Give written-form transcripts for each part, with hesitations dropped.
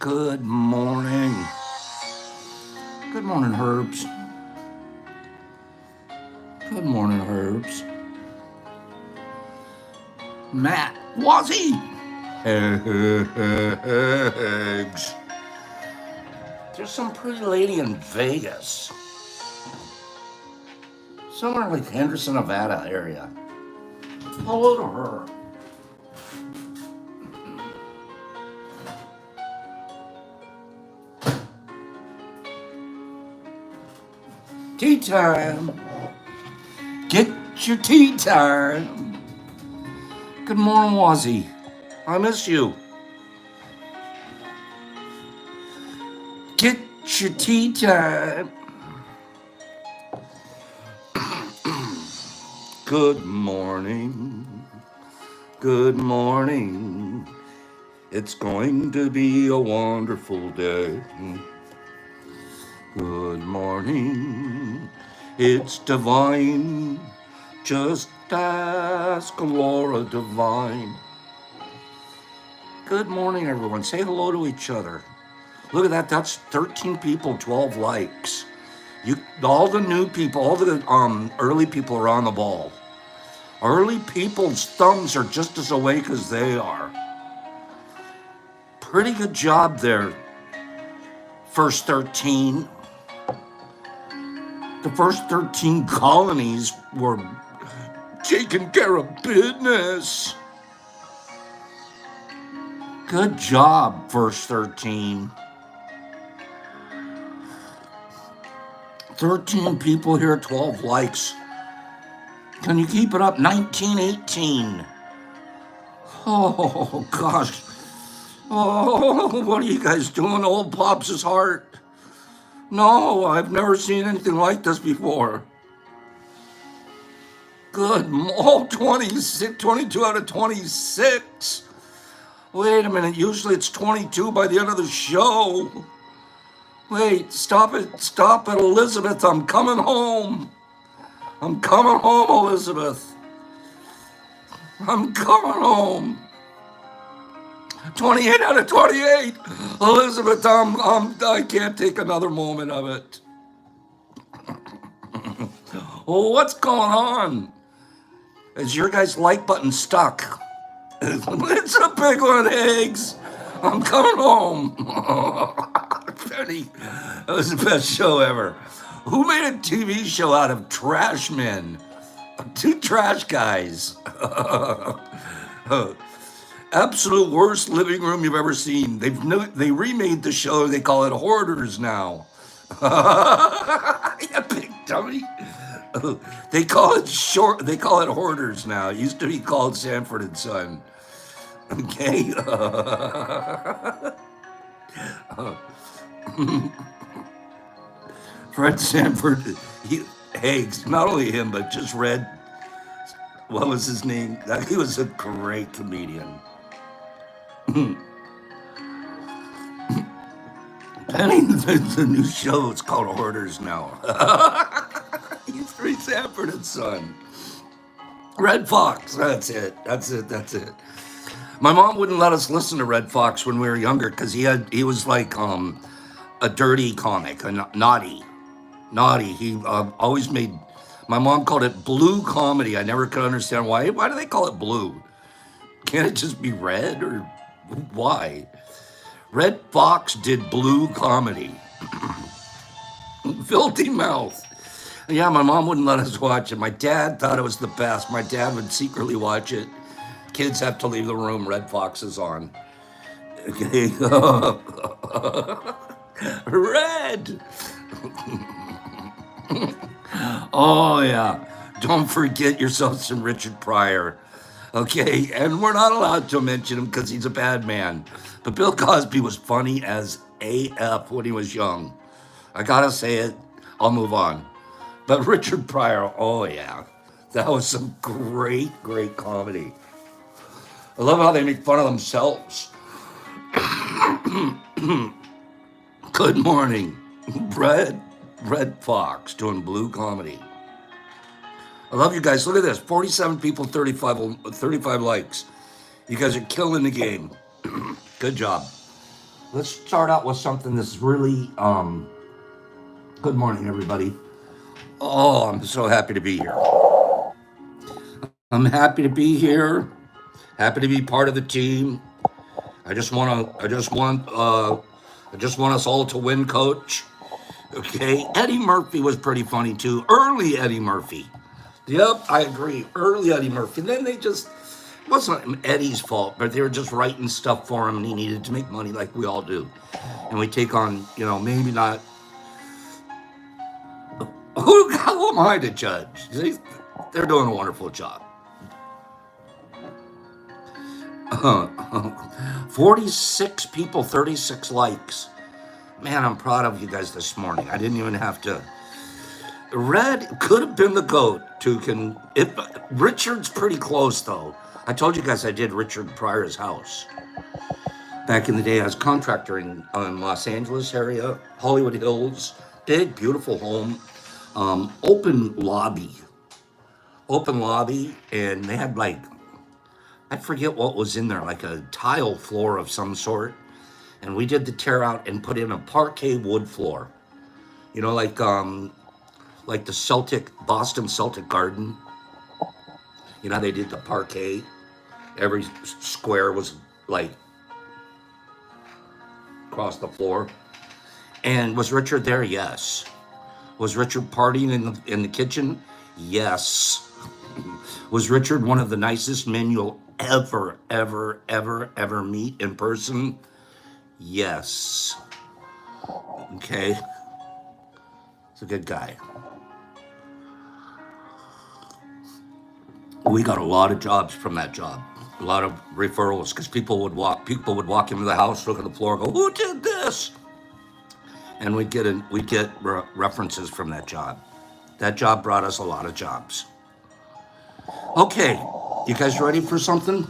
Good morning. Good morning, Herbs. Good morning, Herbs. Matt, Wazzy. Eggs. There's some pretty lady in Vegas. Somewhere like Henderson, Nevada area. Hello to her. Tea time. Get your tea time. Good morning, Wazzy. I miss you. Get your tea time. Good morning. Good morning. It's going to be a wonderful day. Good morning. It's divine. Just ask Laura Divine. Good morning, everyone. Say hello to each other. Look at that. That's 13 people, 12 likes. All the new people, all the early people are on the ball. Early people's thumbs are just as awake as they are. Pretty good job there, first 13. The first 13 colonies were taking care of business. Good job, first 13. 13 people here, 12 likes. Can you keep it up? 1918. Oh, gosh. Oh, what are you guys doing? Old Pops' heart. No, I've never seen anything like this before. Good. Oh, 26, 22 out of 26. Wait a minute. Usually it's 22 by the end of the show. Wait, stop it. Stop it, Elizabeth. I'm coming home. I'm coming home, Elizabeth. I'm coming home. 28 out of 28. Elizabeth, I can't take another moment of it. Oh, what's going on? Is your guys' like button stuck? It's a big one, eggs. I'm coming home. Penny, that was the best show ever. Who made a TV show out of trash men? Two trash guys. Absolute worst living room you've ever seen. They remade the show. They call it Hoarders now. Yeah, big dummy. They call it Hoarders now. It used to be called Sanford and Son. Okay. Fred Sanford, not only him, but just Red. What was his name? He was a great comedian. Penny, the new show, it's called Hoarders now. He's Fred Sanford and Son. Red Fox, that's it. My mom wouldn't let us listen to Red Fox when we were younger because he was like a dirty comic, a naughty. He always made. My mom called it blue comedy. I never could understand why. Why do they call it blue? Can't it just be red or why? Red Fox did blue comedy. Filthy mouth. Yeah, my mom wouldn't let us watch it. My dad thought it was the best. My dad would secretly watch it. Kids have to leave the room. Red Fox is on. Okay. Red. Oh, yeah. Don't forget yourself some Richard Pryor. Okay, and we're not allowed to mention him because he's a bad man. But Bill Cosby was funny as AF when he was young. I gotta say it. I'll move on. But Richard Pryor, oh yeah. That was some great comedy. I love how they make fun of themselves. Good morning. Red Fox doing blue comedy. I love you guys. Look at this. 47 people, 35 likes. You guys are killing the game. Good job. Let's start out with something that's really, good morning, everybody. Oh, I'm so happy to be here. I'm happy to be here. Happy to be part of the team. I just want us all to win, Coach. Okay, Eddie Murphy was pretty funny too. Early Eddie Murphy. Yep, I agree. Early Eddie Murphy. Then they just it wasn't Eddie's fault, but they were just writing stuff for him, and he needed to make money like we all do. And we take on, maybe not. Who am I to judge? They're doing a wonderful job. 46 people, 36 likes. Man, I'm proud of you guys this morning. I didn't even have to. Red could have been the goat. If Richard's pretty close though. I told you guys I did Richard Pryor's house back in the day. I was contractor in Los Angeles area, Hollywood Hills. Big, beautiful home, open lobby, and they had I forget what was in there, like a tile floor of some sort. And we did the tear out and put in a parquet wood floor. You know, like the Boston Celtic Garden. You know how they did the parquet? Every square was like across the floor. And was Richard there? Yes. Was Richard partying in the kitchen? Yes. Was Richard one of the nicest men you'll ever meet in person? Yes. Okay. He's a good guy. We got a lot of jobs from that job. A lot of referrals because people would walk into the house, look at the floor, go, "Who did this?" And we'd get references from that job. That job brought us a lot of jobs. Okay, you guys ready for something?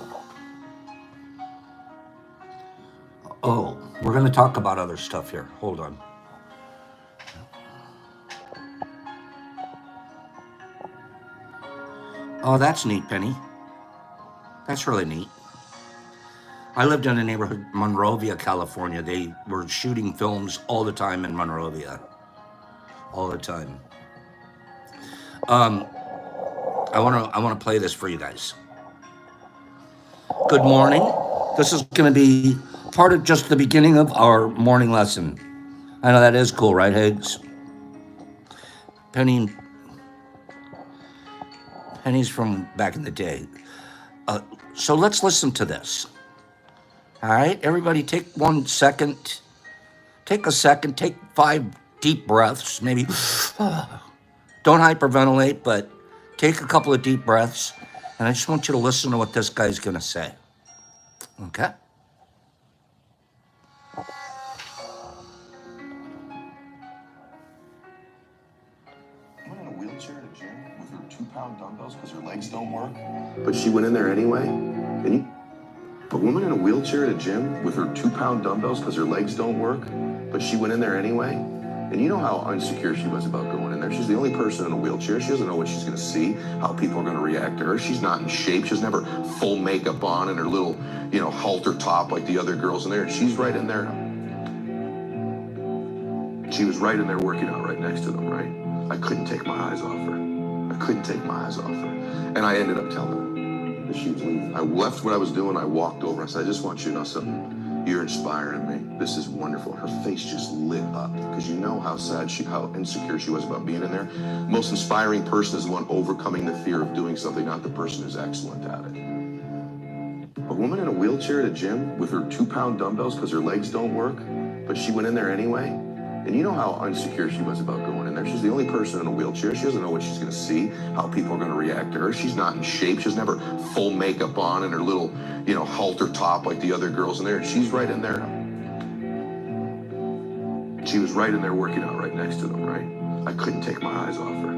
Oh, we're gonna talk about other stuff here. Hold on. Oh, that's neat, Penny. That's really neat. I lived in a neighborhood, Monrovia, California. They were shooting films all the time in Monrovia. All the time. I wanna play this for you guys. Good morning. This is gonna be part of just the beginning of our morning lesson. I know that is cool, right, Higgs? Penny's from back in the day. So let's listen to this. All right, everybody, take 1 second. Take a second. Take 5 deep breaths, maybe. Don't hyperventilate, but take a couple of deep breaths. And I just want you to listen to what this guy's going to say. Okay? Went in a wheelchair to gym with her 2-pound dumbbells because her legs don't work. But she went in there anyway. A woman in a wheelchair at a gym with her 2-pound dumbbells because her legs don't work. But she went in there anyway. And you know how insecure she was about going in there. She's the only person in a wheelchair. She doesn't know what she's going to see, how people are going to react to her. She's not in shape. She doesn't have her full makeup on and her little, halter top like the other girls in there. And she's right in there. She was right in there working out right next to them, right? I couldn't take my eyes off her. And I ended up telling her that she was leaving. I left what I was doing. I walked over. I said, I just want you to know something. You're inspiring me. This is wonderful. Her face just lit up because you know how insecure she was about being in there. Most inspiring person is the one overcoming the fear of doing something, not the person who's excellent at it. A woman in a wheelchair at a gym with her 2-pound dumbbells because her legs don't work, but she went in there anyway. And you know how insecure she was about going in there. She's the only person in a wheelchair. She doesn't know what she's going to see, how people are going to react to her. She's not in shape. She doesn't have her full makeup on and her little, halter top like the other girls in there. And she's right in there. She was right in there working out right next to them, right? I couldn't take my eyes off her.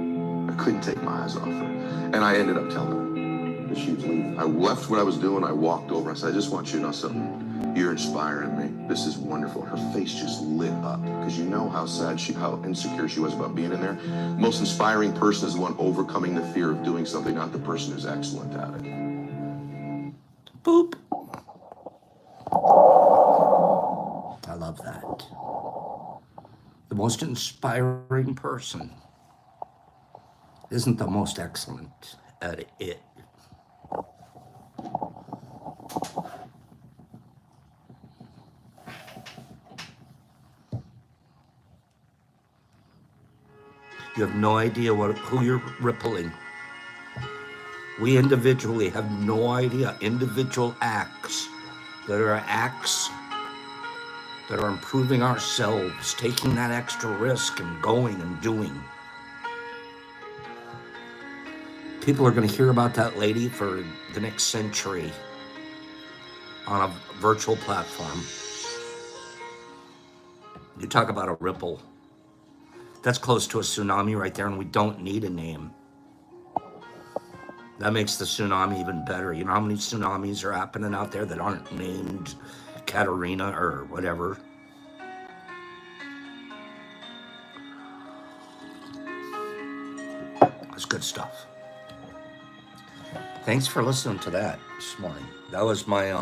And I ended up telling her that she was leaving. I left what I was doing. I walked over. I said, I just want you to know something. You're inspiring me. This is wonderful. Her face just lit up because you know how insecure she was about being in there. Most inspiring person is the one overcoming the fear of doing something, not the person who's excellent at it. Boop. I The most inspiring person isn't the most excellent at it. You have no idea who you're rippling. We individually have no idea. Individual acts that are improving ourselves, taking that extra risk and going and doing. People are going to hear about that lady for the next century on a virtual platform. You talk about a ripple. That's close to a tsunami right there, and we don't need a name. That makes the tsunami even better. You know how many tsunamis are happening out there that aren't named Katarina or whatever? That's good stuff. Thanks for listening to that this morning. That was my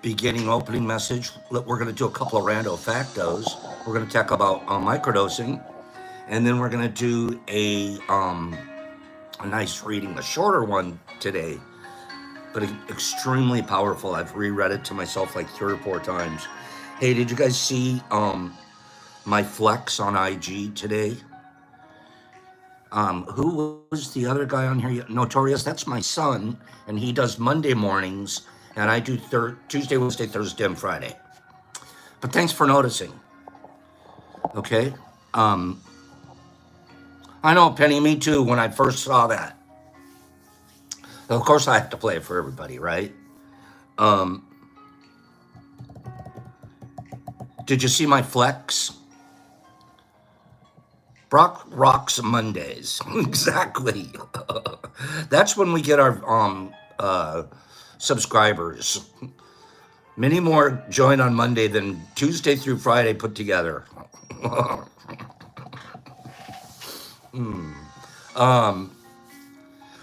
beginning opening message. We're going to do a couple of rando factos. We're going to talk about microdosing, and then we're going to do a nice reading, a shorter one today, but extremely powerful. I've reread it to myself like 3 or 4 times. Hey, did you guys see my flex on IG today? Who was the other guy on here? Notorious, that's my son, and he does Monday mornings, and I do Tuesday, Wednesday, Thursday, and Friday. But thanks for noticing. Okay? I know, Penny, me too, when I first saw that. Of course, I have to play it for everybody, right? Did you see my flex? Brock rocks Mondays. Exactly. That's when we get our subscribers. Many more join on Monday than Tuesday through Friday put together.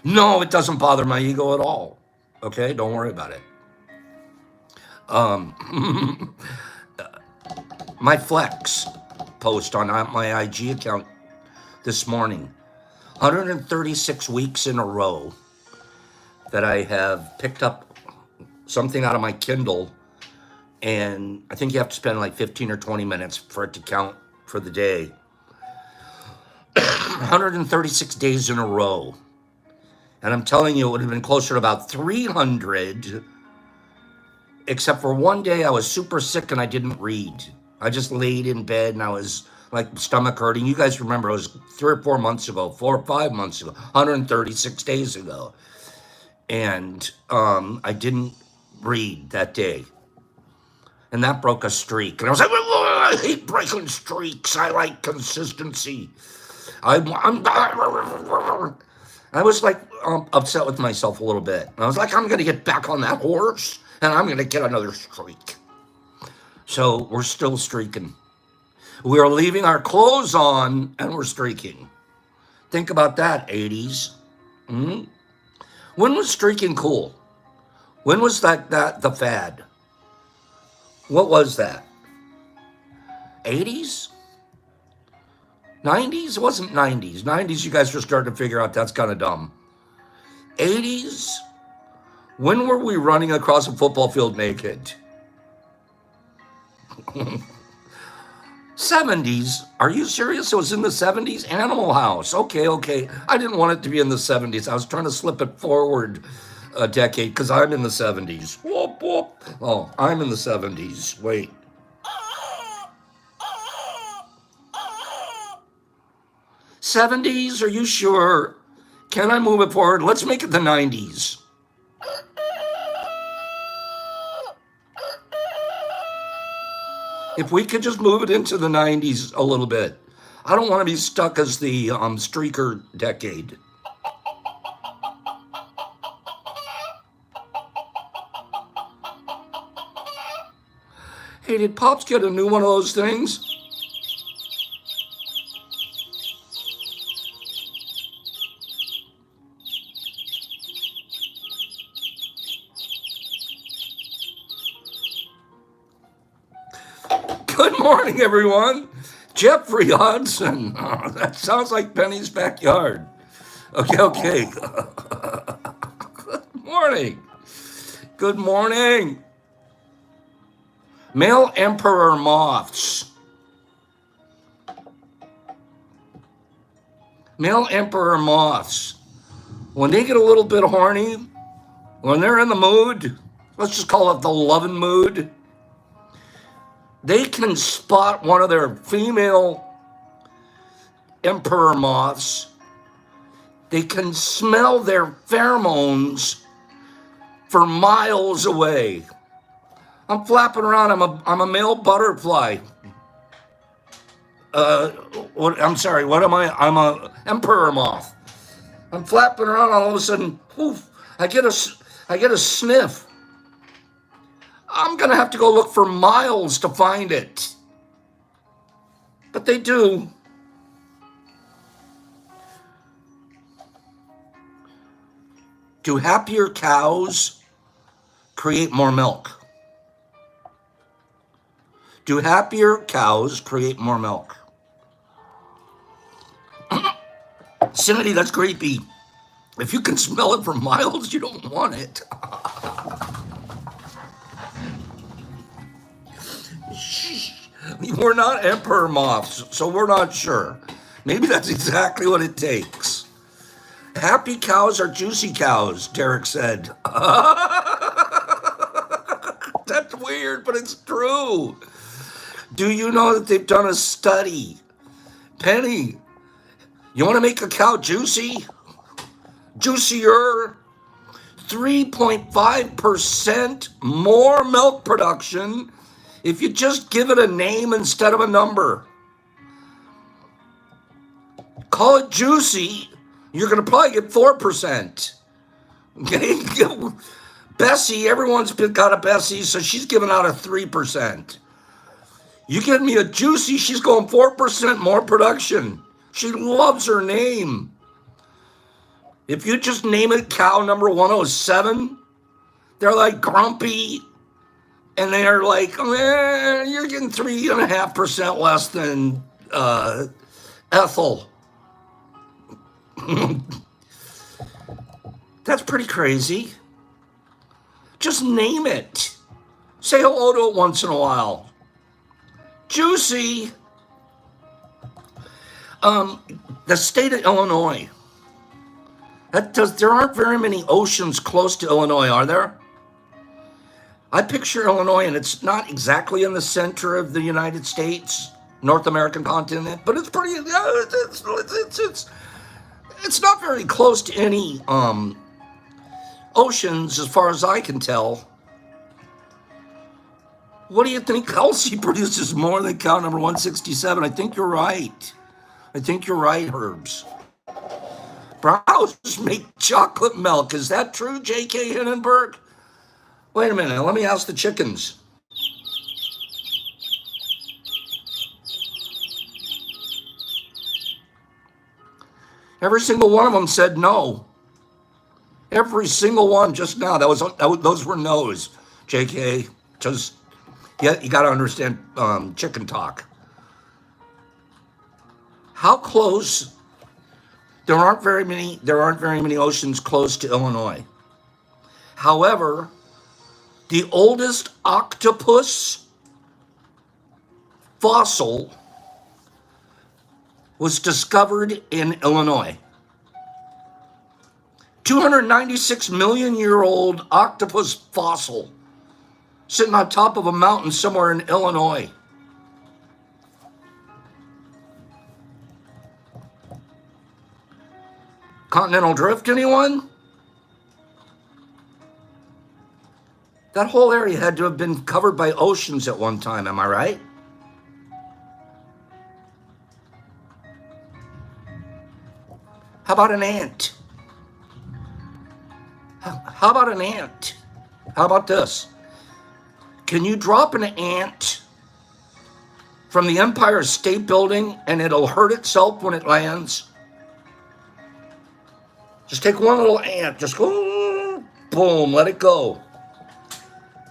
No, it doesn't bother my ego at all. Okay, don't worry about it. My flex post on my IG account this morning, 136 weeks in a row that I have picked up something out of my Kindle, and I think you have to spend like 15 or 20 minutes for it to count for the day. 136 days in a row. And I'm telling you, it would have been closer to about 300, except for one day I was super sick and I didn't read. I just laid in bed and I was like stomach hurting. You guys remember it was 3 or 4 months ago, 4 or 5 months ago, 136 days ago. And I didn't read that day. And that broke a streak. And I was like, I hate breaking streaks. I like consistency. I was like upset with myself a little bit. And I was like, I'm going to get back on that horse and I'm going to get another streak. So we're still streaking. We're leaving our clothes on and we're streaking. Think about that, 80s. Mm-hmm. When was streaking cool? When was that the fad? What was that? 80s? 90s? It wasn't 90s. 90s, you guys were starting to figure out that's kind of dumb. 80s? When were we running across a football field naked? 70s? Are you serious? It was in the 70s? Animal House. Okay. I didn't want it to be in the 70s. I was trying to slip it forward a decade because I'm in the 70s. Whoop, whoop. Oh, I'm in the 70s. Wait. '70s? Are you sure? Can I move it forward? Let's make it the 90s. If we could just move it into the 90s a little bit. I don't want to be stuck as the streaker decade. Hey, did Pops get a new one of those things? Good morning, everyone. Jeffrey Hodson. Oh, that sounds like Penny's backyard. Okay. Good morning. Good morning. Male emperor moths. Male emperor moths. When they get a little bit horny, when they're in the mood, let's just call it the loving mood, they can spot one of their female emperor moths. They can smell their pheromones for miles away. I'm flapping around. I'm a male butterfly. What am I? I'm a emperor moth. I'm flapping around. All of a sudden, poof! I get a sniff. I'm gonna have to go look for miles to find it. But they do. Do happier cows create more milk? Do happier cows create more milk? Cindy, that's creepy. If you can smell it for miles, you don't want it. We're not emperor moths, so we're not sure. Maybe that's exactly what it takes. Happy cows are juicy cows, Derek said. That's weird, but it's true. Do you know that they've done a study? Penny, you want to make a cow juicy? Juicier? 3.5% more milk production if you just give it a name instead of a number. Call it juicy, you're going to probably get 4%. Okay? Bessie, everyone's got a Bessie, so she's giving out a 3%. You give me a juicy, she's going 4% more production. She loves her name. If you just name it cow number 107, they're like grumpy, and they're like, you're getting 3.5% less than Ethel. That's pretty crazy. Just name it. Say hello to it once in a while. Juicy. The state of Illinois. There aren't very many oceans close to Illinois, are there? I picture Illinois, and it's not exactly in the center of the United States, North American continent, but it's pretty. It's not very close to any oceans, as far as I can tell. What do you think? Kelsey produces more than cow number 167. I think you're right. Herbs. Browse make chocolate milk. Is that true, J.K. Hindenburg? Wait a minute. Let me ask the chickens. Every single one of them said no. Every single one just now. Those were no's, J.K. Just, yeah, you got to understand chicken talk. How close? There aren't very many oceans close to Illinois. However, the oldest octopus fossil was discovered in Illinois. 296 million year old octopus fossil sitting on top of a mountain somewhere in Illinois. Continental drift, anyone? That whole area had to have been covered by oceans at one time, am I right? How about an ant? How about an ant? How about this? Can you drop an ant from the Empire State Building and it'll hurt itself when it lands? Just take one little ant, just go, boom, let it go.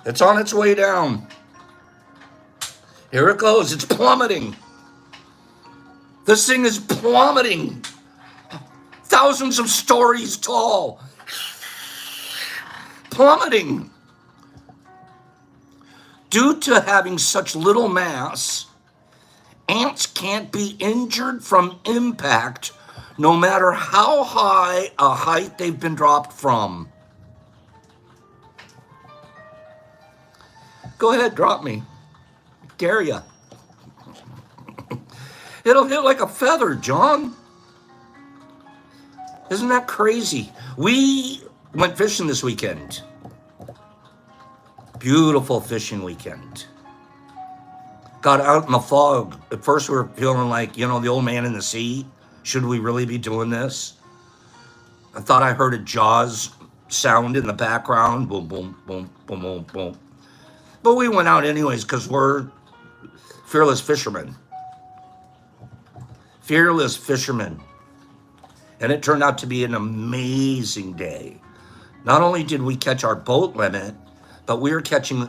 It's on its way down. Here it goes. It's plummeting. This thing is plummeting. Thousands of stories tall. Plummeting. Due to having such little mass, ants can't be injured from impact no matter how high a height they've been dropped from. Go ahead, drop me. Dare ya. It'll hit like a feather, John. Isn't that crazy? We went fishing this weekend. Beautiful fishing weekend. Got out in the fog. At first we were feeling like, you know, the old man in the sea. Should we really be doing this? I thought I heard a Jaws sound in the background. Boom, boom, boom, boom, boom, boom. But we went out anyways because we're fearless fishermen. Fearless fishermen. And it turned out to be an amazing day. Not only did we catch our boat limit, but we were catching,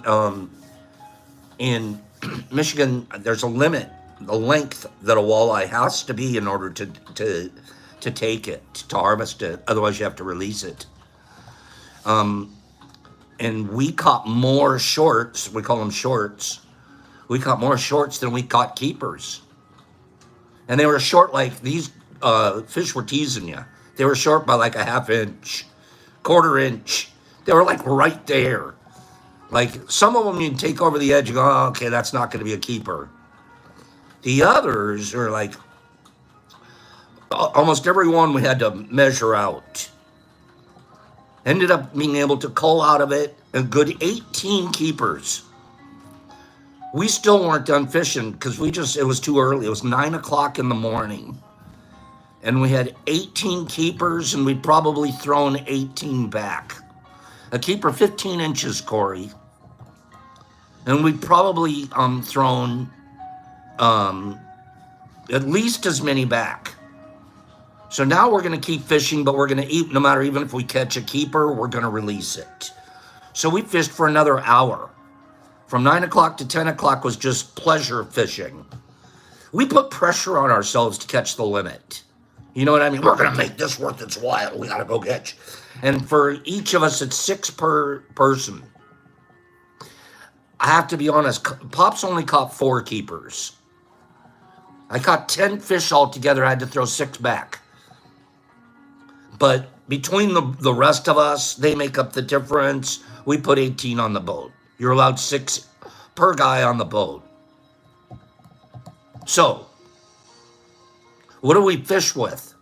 in Michigan, there's a limit, the length that a walleye has to be in order to take it, to harvest it. Otherwise, you have to release it. And we caught more shorts. We call them shorts. We caught more shorts than we caught keepers. And they were short like these fish were teasing you. They were short by like a half inch, quarter inch. They were like right there. Like some of them you can take over the edge and go, oh, okay, that's not going to be a keeper. The others are like, almost every one we had to measure out. Ended up being able to cull out of it a good 18 keepers. We still weren't done fishing because it was too early. It was 9 o'clock in the morning. And we had 18 keepers and we'd probably thrown 18 back. A keeper 15 inches, Corey. And we'd probably thrown at least as many back. So now we're going to keep fishing, but we're going to eat no matter, even if we catch a keeper, we're going to release it. So we fished for another hour. From 9 o'clock to 10 o'clock was just pleasure fishing. We put pressure on ourselves to catch the limit. You know what I mean? We're going to make this worth its while. We got to go catch. And for each of us, it's 6 per person. I have to be honest, Pops only caught 4 keepers. I caught 10 fish altogether. I had to throw 6 back. But between the rest of us, they make up the difference. We put 18 on the boat. You're allowed 6 per guy on the boat. So, what do we fish with?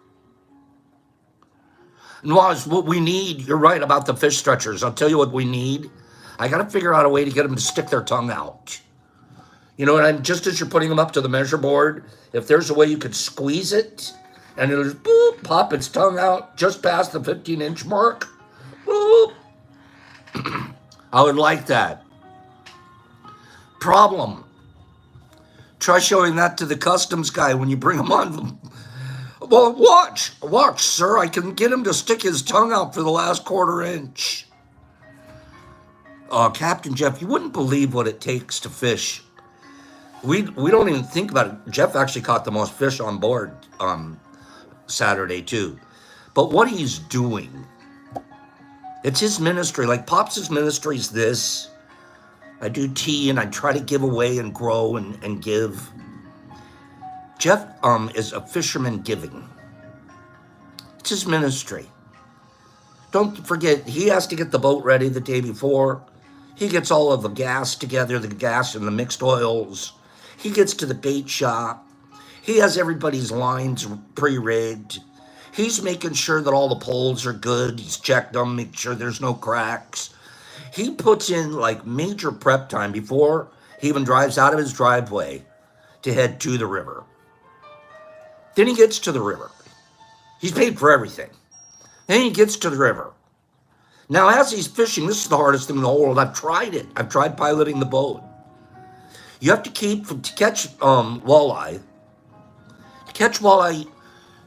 Noaz, what we need, you're right about the fish stretchers. I'll tell you what we need. I got to figure out a way to get them to stick their tongue out. You know what I'm, just as you're putting them up to the measure board, if there's a way you could squeeze it, and it'll just boop, pop its tongue out just past the 15-inch mark. Boop. I would like that. Problem. Try showing that to the customs guy when you bring him on. Well, watch, sir. I can get him to stick his tongue out for the last quarter inch. Captain Jeff, you wouldn't believe what it takes to fish. We don't even think about it. Jeff actually caught the most fish on board Saturday too. But what he's doing, it's his ministry. Like Pops' ministry is this. I do tea and I try to give away and grow and give. Jeff is a fisherman giving. It's his ministry. Don't forget, he has to get the boat ready the day before. He gets all of the gas together, the gas and the mixed oils. He gets to the bait shop. He has everybody's lines pre-rigged. He's making sure that all the poles are good. He's checked them, make sure there's no cracks. He puts in like major prep time before he even drives out of his driveway to head to the river. Then he gets to the river. He's paid for everything. Then he gets to the river. Now, as he's fishing, this is the hardest thing in the whole world. I've tried it. I've tried piloting the boat. You have to to catch walleye. To catch walleye,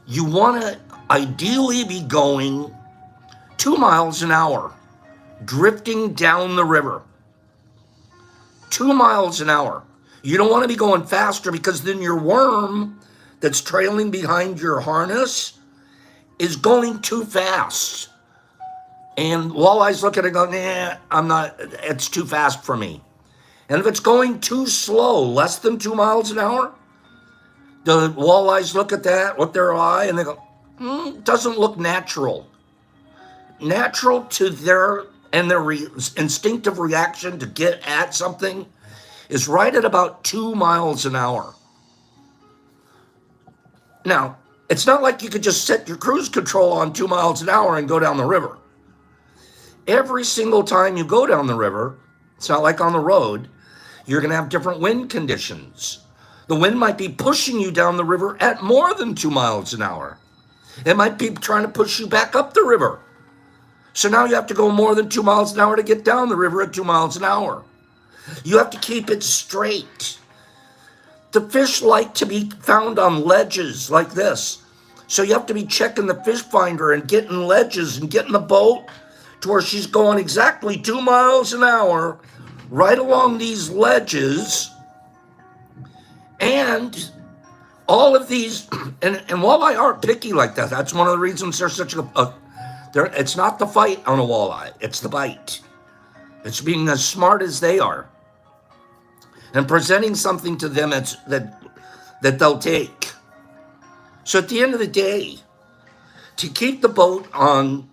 you want to ideally be going 2 miles an hour, drifting down the river. 2 miles an hour. You don't want to be going faster because then your worm that's trailing behind your harness is going too fast. And walleyes look at it and go, nah, it's too fast for me. And if it's going too slow, less than 2 miles an hour, the walleyes look at that with their eye and they go, doesn't look natural. Natural to their instinctive reaction to get at something is right at about 2 miles an hour. Now, it's not like you could just set your cruise control on 2 miles an hour and go down the river. Every single time you go down the river, it's not like on the road, you're going to have different wind conditions. The wind might be pushing you down the river at more than 2 miles an hour. It might be trying to push you back up the river. So now you have to go more than 2 miles an hour to get down the river at 2 miles an hour. You have to keep it straight. The fish like to be found on ledges like this. So you have to be checking the fish finder and getting ledges and getting the boat to where she's going exactly 2 miles an hour right along these ledges. And all of these, and walleye aren't picky like that. That's one of the reasons they're such it's not the fight on a walleye, it's the bite. It's being as smart as they are and presenting something to them that they'll take. So at the end of the day, to keep the boat on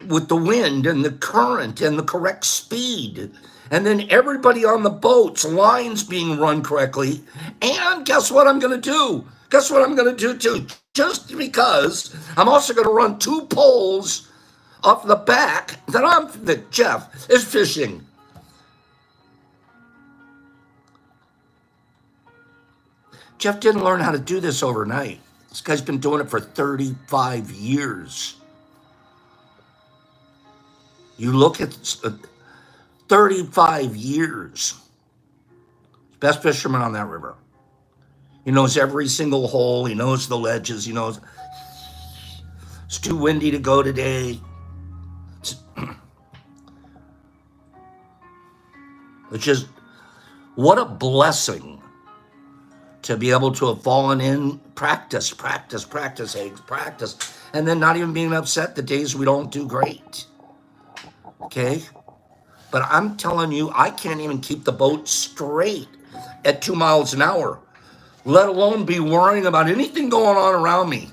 with the wind and the current and the correct speed, and then everybody on the boat's lines being run correctly, and guess what I'm going to do? Guess what I'm going to do too? Just because I'm also going to run 2 poles off the back that Jeff is fishing. Jeff didn't learn how to do this overnight. This guy's been doing it for 35 years. You look at 35 years. Best fisherman on that river. He knows every single hole. He knows the ledges. He knows it's too windy to go today. It's just, what a blessing to be able to have fallen in, practice, eggs, practice, and then not even being upset the days we don't do great. Okay? But I'm telling you, I can't even keep the boat straight at 2 miles an hour, let alone be worrying about anything going on around me.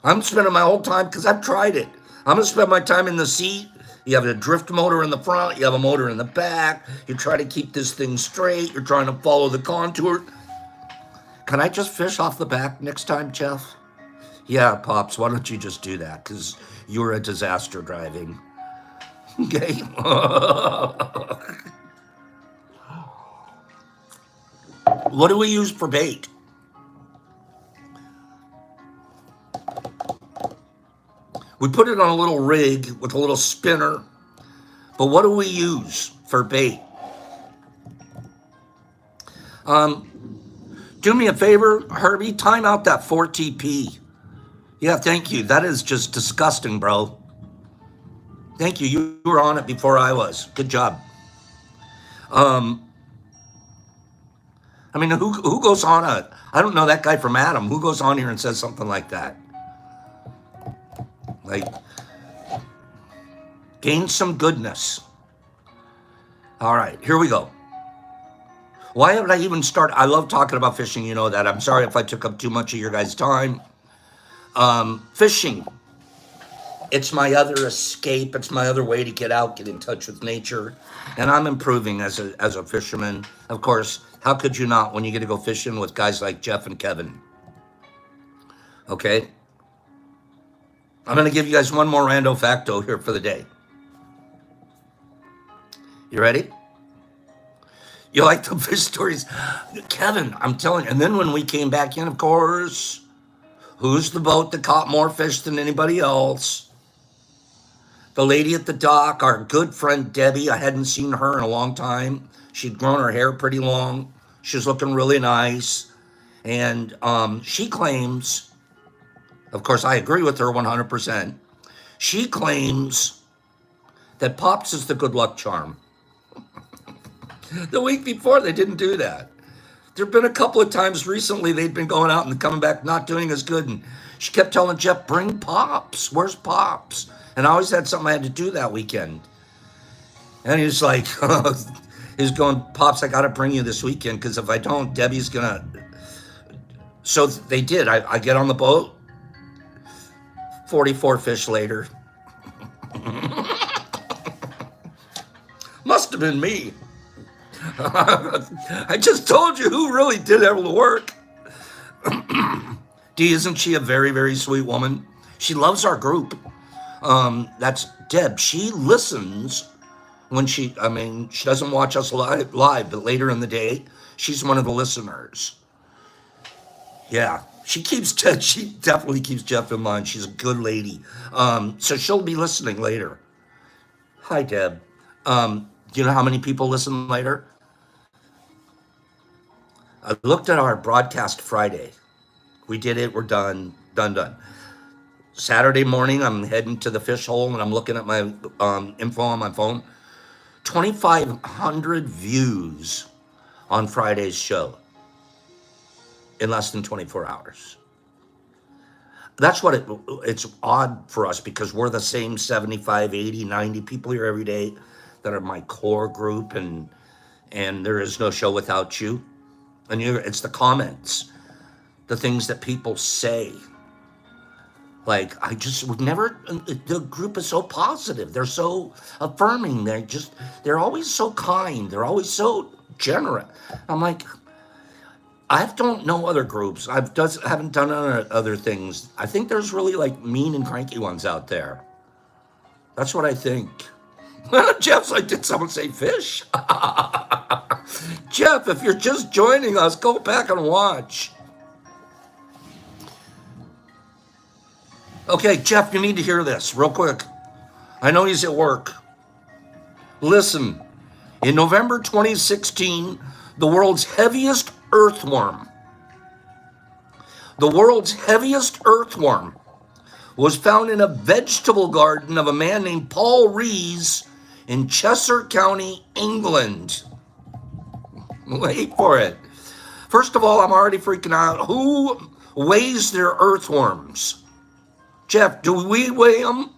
I'm spending my whole time, because I've tried it. I'm going to spend my time in the seat. You have a drift motor in the front. You have a motor in the back. You try to keep this thing straight. You're trying to follow the contour. Can I just fish off the back next time, Jeff? Yeah, Pops, why don't you just do that? Because you're a disaster driving. Okay? What do we use for bait? We put it on a little rig with a little spinner. But what do we use for bait? Do me a favor, Herbie, time out that 4TP. Yeah, thank you. That is just disgusting, bro. Thank you. You were on it before I was. Good job. I mean, who goes on I don't know that guy from Adam. Who goes on here and says something like that? Like, gain some goodness. All right, here we go. Why would I even start? I love talking about fishing, you know that. I'm sorry if I took up too much of your guys' time. Fishing. It's my other escape. It's my other way to get out, get in touch with nature. And I'm improving as a fisherman. Of course, how could you not when you get to go fishing with guys like Jeff and Kevin? Okay? I'm going to give you guys one more rando facto here for the day. You ready? You like the fish stories? Kevin, I'm telling you. And then when we came back in, of course, who's the boat that caught more fish than anybody else? The lady at the dock, our good friend Debbie. I hadn't seen her in a long time. She'd grown her hair pretty long. She was looking really nice. And she claims, of course, I agree with her 100%. She claims that Pops is the good luck charm. The week before, they didn't do that. There have been a couple of times recently they've been going out and coming back not doing as good. And she kept telling Jeff, bring Pops. Where's Pops? And I always had something I had to do that weekend. And he was like, he's going, Pops, I got to bring you this weekend because if I don't, Debbie's going to. So they did. I get on the boat. 44 fish later. Must have been me. I just told you who really did all the work. Dee, isn't she a very, very sweet woman? She loves our group. That's Deb. She listens when she doesn't watch us live, but later in the day, she's one of the listeners. Yeah, she definitely keeps Jeff in mind. She's a good lady. So she'll be listening later. Hi, Deb. Do you know how many people listen later? I looked at our broadcast Friday. We did it. We're done. Done. Saturday morning, I'm heading to the fish hole and I'm looking at my info on my phone. 2,500 views on Friday's show in less than 24 hours. That's what it's odd for us because we're the same 75, 80, 90 people here every day that are my core group, and there is no show without you. And it's the comments, the things that people say. Like, I just would never, the group is so positive. They're so affirming. They're always so kind. They're always so generous. I'm like, I don't know other groups. Haven't done other things. I think there's really like mean and cranky ones out there. That's what I think. Jeff's like, did someone say fish? Jeff, if you're just joining us, go back and watch. Okay, Jeff, you need to hear this real quick. I know he's at work. Listen, in November 2016, the world's heaviest earthworm was found in a vegetable garden of a man named Paul Rees in Chester County, England. Wait for it. First of all, I'm already freaking out. Who weighs their earthworms? Jeff, do we weigh them?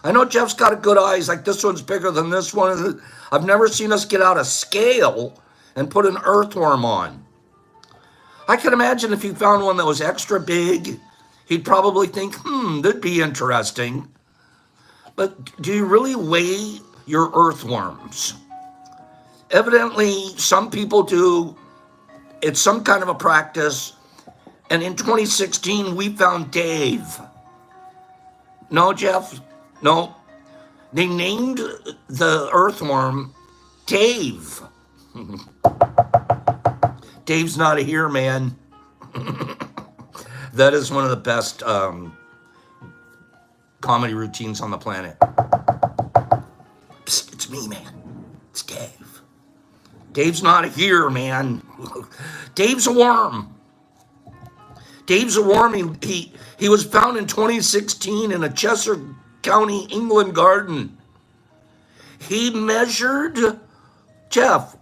I know Jeff's got a good eye. He's like, this one's bigger than this one. I've never seen us get out a scale and put an earthworm on. I can imagine if he found one that was extra big, he'd probably think, that'd be interesting. But do you really weigh your earthworms? Evidently, some people do. It's some kind of a practice. And in 2016, we found Dave. No, Jeff? No. They named the earthworm Dave. Dave's not here, man. That is one of the best comedy routines on the planet. Psst, it's me, man. It's Dave. Dave's not here, man. Dave's a worm. Dave's a worm. He was found in 2016 in a Chester County, England garden. He measured, Jeff,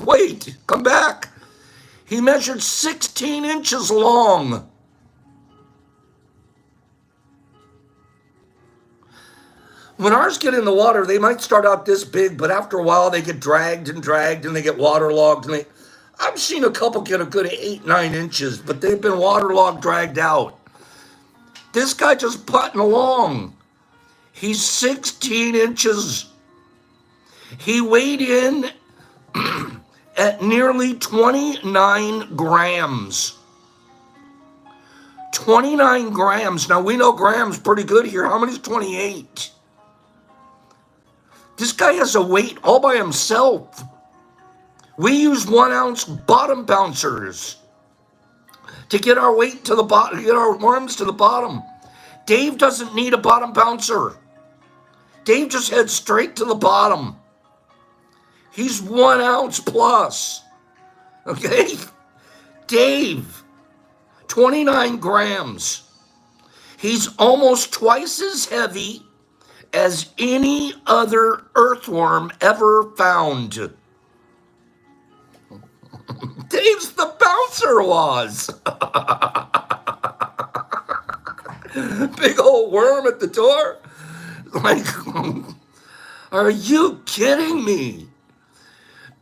wait, come back. He measured 16 inches long. When ours get in the water, they might start out this big, but after a while they get dragged and they get waterlogged. And I've seen a couple get a good 8-9 inches, but they've been waterlogged, dragged out. This guy just putting along. He's 16 inches. He weighed in at nearly 29 grams. 29 grams. Now, we know grams pretty good here. How many is 28? This guy has a weight all by himself. We use 1 ounce bottom bouncers to get our weight to the bottom, get our worms to the bottom. Dave doesn't need a bottom bouncer. Dave just heads straight to the bottom. He's 1 ounce plus. Okay? Dave, 29 grams. He's almost twice as heavy as any other earthworm ever found. there was. Big old worm at the door. Like, are you kidding me?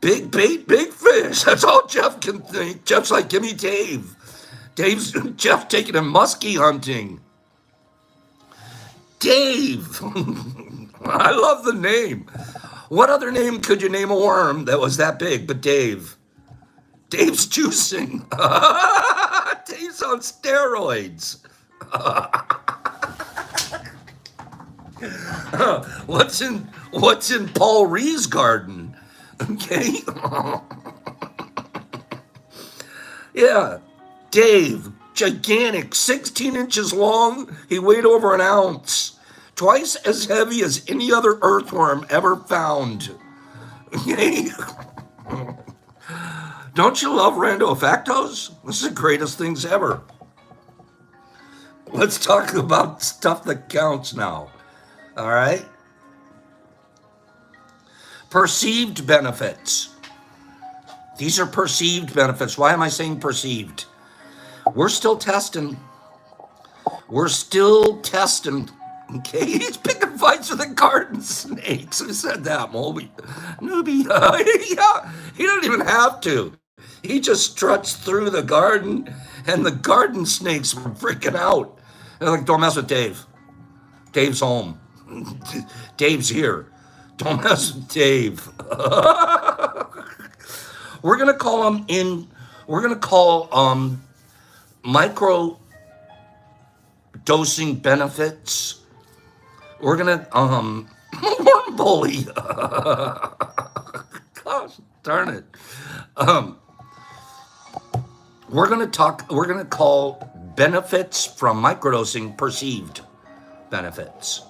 Big bait, big fish. That's all Jeff can think. Jeff's like, give me Dave. Jeff taking him muskie hunting. Dave. I love the name. What other name could you name a worm that was that big but Dave? Dave's juicing. Dave's on steroids. What's in Paul Ree's garden? Okay. Yeah. Dave, gigantic, 16 inches long. He weighed over an ounce. Twice as heavy as any other earthworm ever found. Okay. Don't you love rando factos? This is the greatest things ever. Let's talk about stuff that counts now. All right? Perceived benefits. These are perceived benefits. Why am I saying perceived? We're still testing. Okay, he's picking fights with the garden snakes. Who said that, Moby? Newbie. Yeah, he don't even have to. He just struts through the garden, and the garden snakes were freaking out. They're like, don't mess with Dave. Dave's home. Dave's here. Don't mess with Dave. We're gonna call micro dosing benefits. We're gonna worm bully. Gosh darn it. We're gonna call benefits from microdosing perceived benefits.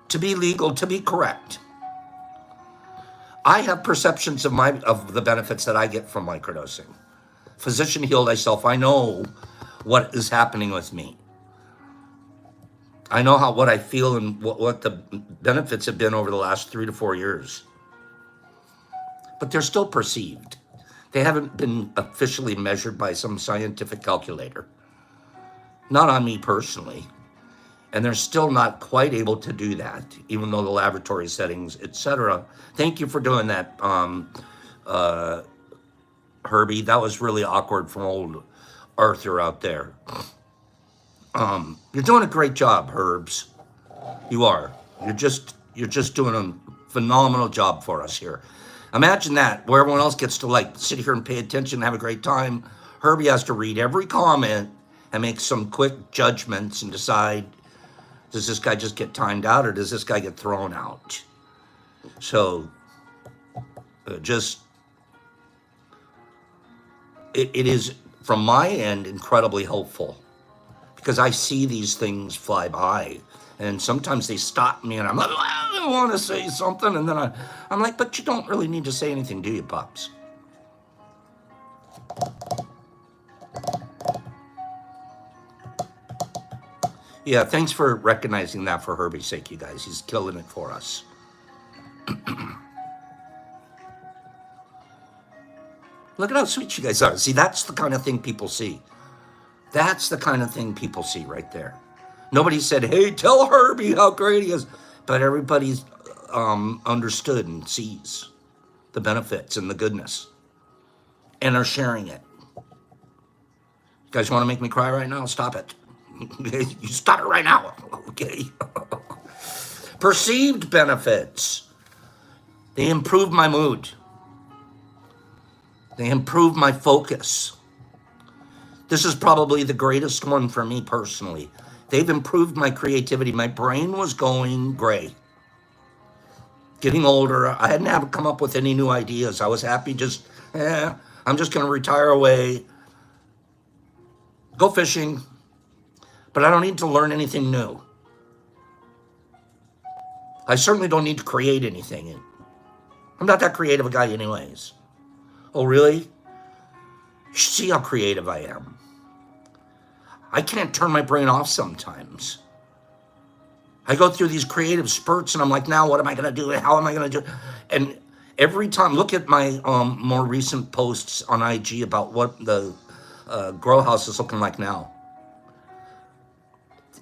To be legal, to be correct. I have perceptions of the benefits that I get from microdosing. Physician healed thyself. I know what is happening with me. I know what I feel and what the benefits have been over the last 3 to 4 years. But they're still perceived. They haven't been officially measured by some scientific calculator. Not on me personally. And they're still not quite able to do that, even though the laboratory settings, etc. Thank you for doing that, Herbie. That was really awkward from old Arthur out there. You're doing a great job, Herbs. You are. You're just doing a phenomenal job for us here. Imagine that, where everyone else gets to like sit here and pay attention and have a great time. Herbie has to read every comment and make some quick judgments and decide, does this guy just get timed out or does this guy get thrown out? So it is, from my end, incredibly helpful because I see these things fly by and sometimes they stop me and I'm like, I want to say something. And then I'm like, but you don't really need to say anything, do you, Pops? Yeah, thanks for recognizing that for Herbie's sake, you guys. He's killing it for us. Look at how sweet you guys are. See, that's the kind of thing people see. That's the kind of thing people see right there. Nobody said, hey, tell Herbie how great he is. But everybody's understood and sees the benefits and the goodness and are sharing it. You guys want to make me cry right now? Stop it. You stop it right now. Okay. Perceived benefits. They improve my mood. They improve my focus. This is probably the greatest one for me personally. They've improved my creativity. My brain was going gray. Getting older, I hadn't come up with any new ideas. I was happy I'm just going to retire away, go fishing, but I don't need to learn anything new. I certainly don't need to create anything. I'm not that creative a guy anyways. Oh, really? You should see how creative I am. I can't turn my brain off sometimes. I go through these creative spurts and I'm like, now what am I going to do? How am I going to do it? Every time, look at my more recent posts on IG about what the grow house is looking like now.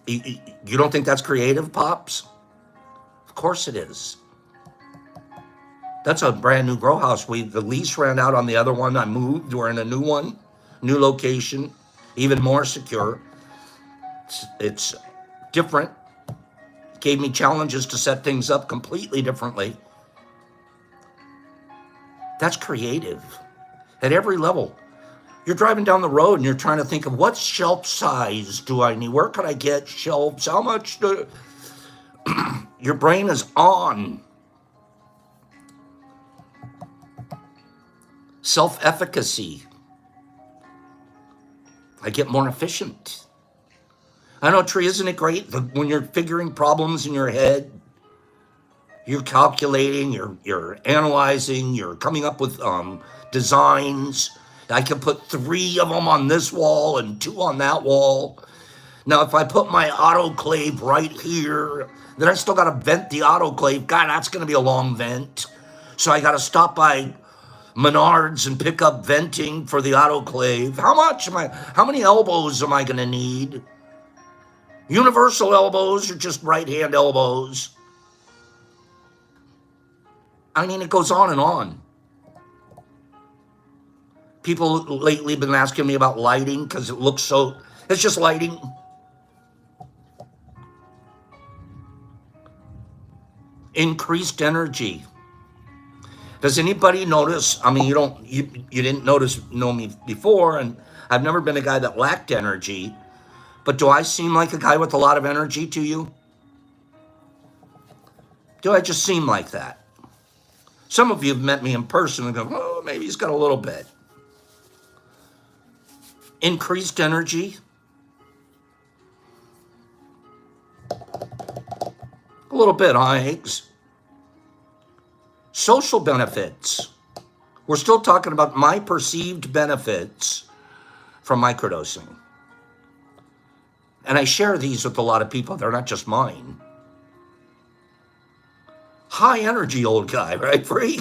You don't think that's creative, Pops? Of course it is. That's a brand new grow house. The lease ran out on the other one. I moved. We're in a new one, new location, even more secure. It's different. Gave me challenges to set things up completely differently. That's creative at every level. You're driving down the road and you're trying to think of what shelf size do I need? Where could I get shelves? How much do... Your brain is on. Self-efficacy. I get more efficient. I know, Tree, isn't it great when you're figuring problems in your head, you're calculating, you're analyzing, you're coming up with designs. I can put 3 of them on this wall and 2 on that wall. Now, if I put my autoclave right here, then I still got to vent the autoclave. God, that's going to be a long vent. So I got to stop by Menards and pick up venting for the autoclave. How many elbows am I going to need? Universal elbows or just right-hand elbows? I mean, it goes on and on. People lately have been asking me about lighting because it looks so... It's just lighting. Increased energy. Does anybody notice? I mean, you didn't know me before, and I've never been a guy that lacked energy. But do I seem like a guy with a lot of energy to you? Do I just seem like that? Some of you have met me in person and go, oh, maybe he's got a little bit. Increased energy. A little bit, huh, Eggs? Social benefits. We're still talking about my perceived benefits from microdosing. And I share these with a lot of people. They're not just mine. High energy old guy, right, Free?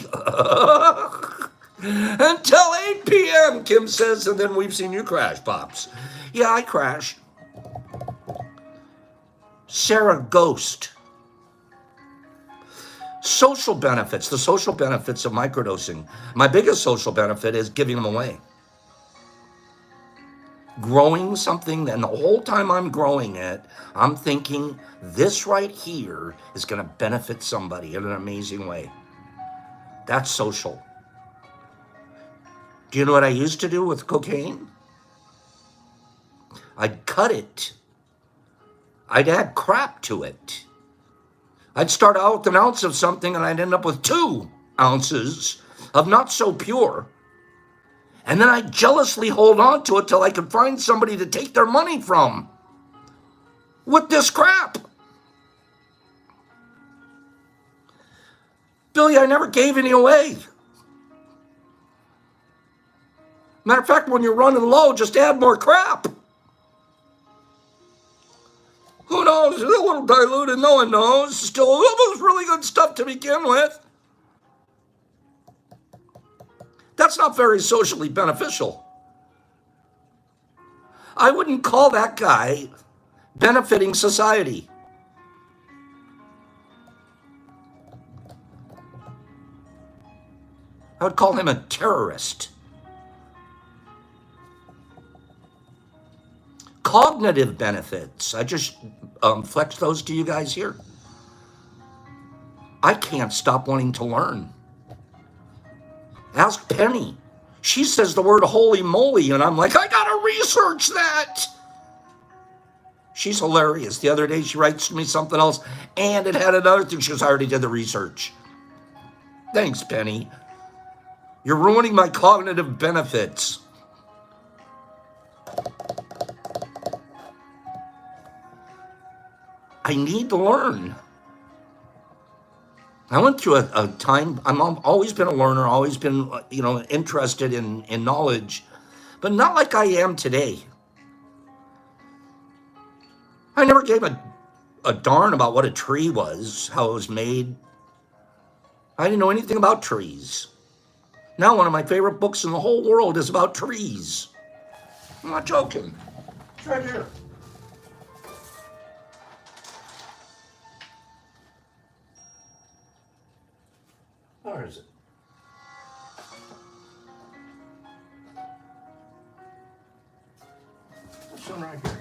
Until 8 p.m., Kim says, and then we've seen you crash, Pops. Yeah, I crash. Sarah Ghost. Social benefits, the social benefits of microdosing. My biggest social benefit is giving them away. Growing something, and the whole time I'm growing it, I'm thinking this right here is going to benefit somebody in an amazing way. That's social. Do you know what I used to do with cocaine? I'd cut it. I'd add crap to it. I'd start out with an ounce of something and I'd end up with 2 ounces of not so pure. And then I'd jealously hold on to it till I could find somebody to take their money from with this crap. Billy, I never gave any away. Matter of fact, when you're running low, just add more crap. Who knows? It's a little diluted. No one knows. Still, it was really good stuff to begin with. That's not very socially beneficial. I wouldn't call that guy benefiting society. I would call him a terrorist. Cognitive benefits. I just flex those to you guys here. I can't stop wanting to learn. Ask Penny. She says the word holy moly, and I'm like, I gotta research that. She's hilarious. The other day she writes me something else, and it had another thing. She goes, I already did the research. Thanks, Penny. You're ruining my cognitive benefits. I need to learn. I went through a time, I've always been a learner, always been, interested in knowledge, but not like I am today. I never gave a darn about what a tree was, how it was made. I didn't know anything about trees. Now one of my favorite books in the whole world is about trees. I'm not joking. It's right here. Where is it? This one right here.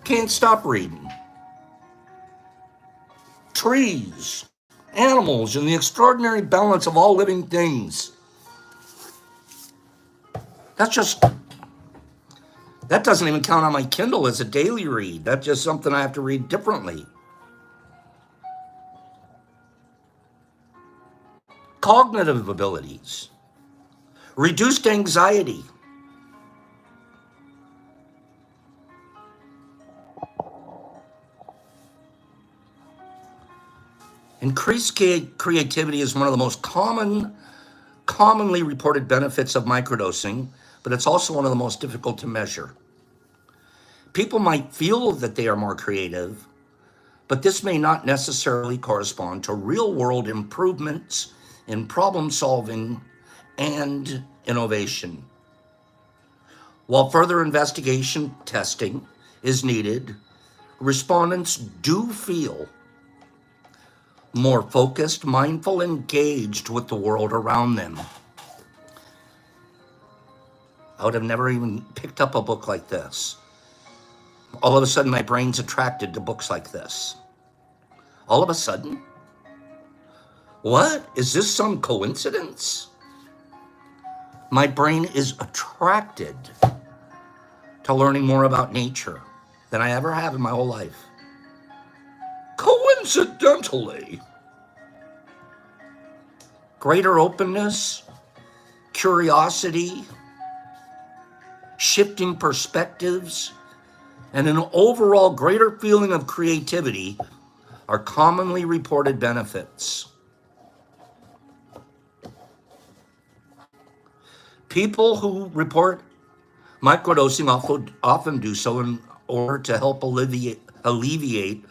Can't stop reading. Trees, animals, and the extraordinary balance of all living things. That doesn't even count on my Kindle as a daily read. That's just something I have to read differently. Cognitive abilities, reduced anxiety, increased creativity is one of the most commonly reported benefits of microdosing, but it's also one of the most difficult to measure. People might feel that they are more creative, but this may not necessarily correspond to real-world improvements in problem solving and innovation. While further investigation testing is needed, respondents do feel more focused, mindful, engaged with the world around them. I would have never even picked up a book like this. All of a sudden, my brain's attracted to books like this. All of a sudden? What? Is this some coincidence? My brain is attracted to learning more about nature than I ever have in my whole life. Coincidentally. Greater openness, curiosity, shifting perspectives, and an overall greater feeling of creativity are commonly reported benefits. People who report microdosing often do so in order to help alleviate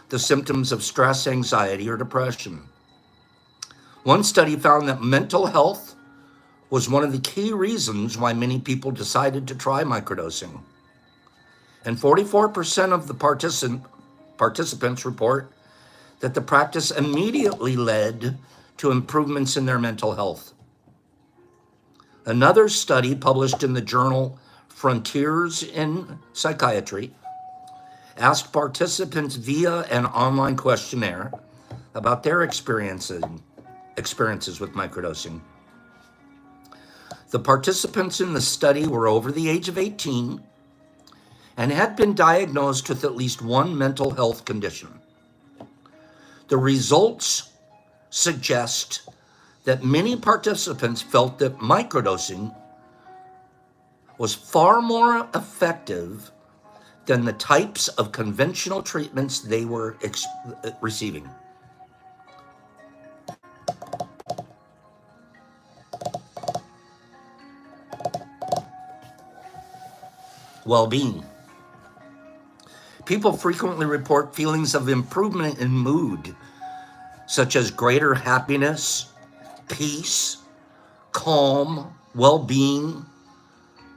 the symptoms of stress, anxiety, or depression. One study found that mental health was one of the key reasons why many people decided to try microdosing. And 44% of the participants report that the practice immediately led to improvements in their mental health. Another study published in the journal Frontiers in Psychiatry asked participants via an online questionnaire about their experiences with microdosing. The participants in the study were over the age of 18 and had been diagnosed with at least one mental health condition. The results suggest that many participants felt that microdosing was far more effective than the types of conventional treatments they were receiving. Well-being. People frequently report feelings of improvement in mood, such as greater happiness, peace, calm, well-being,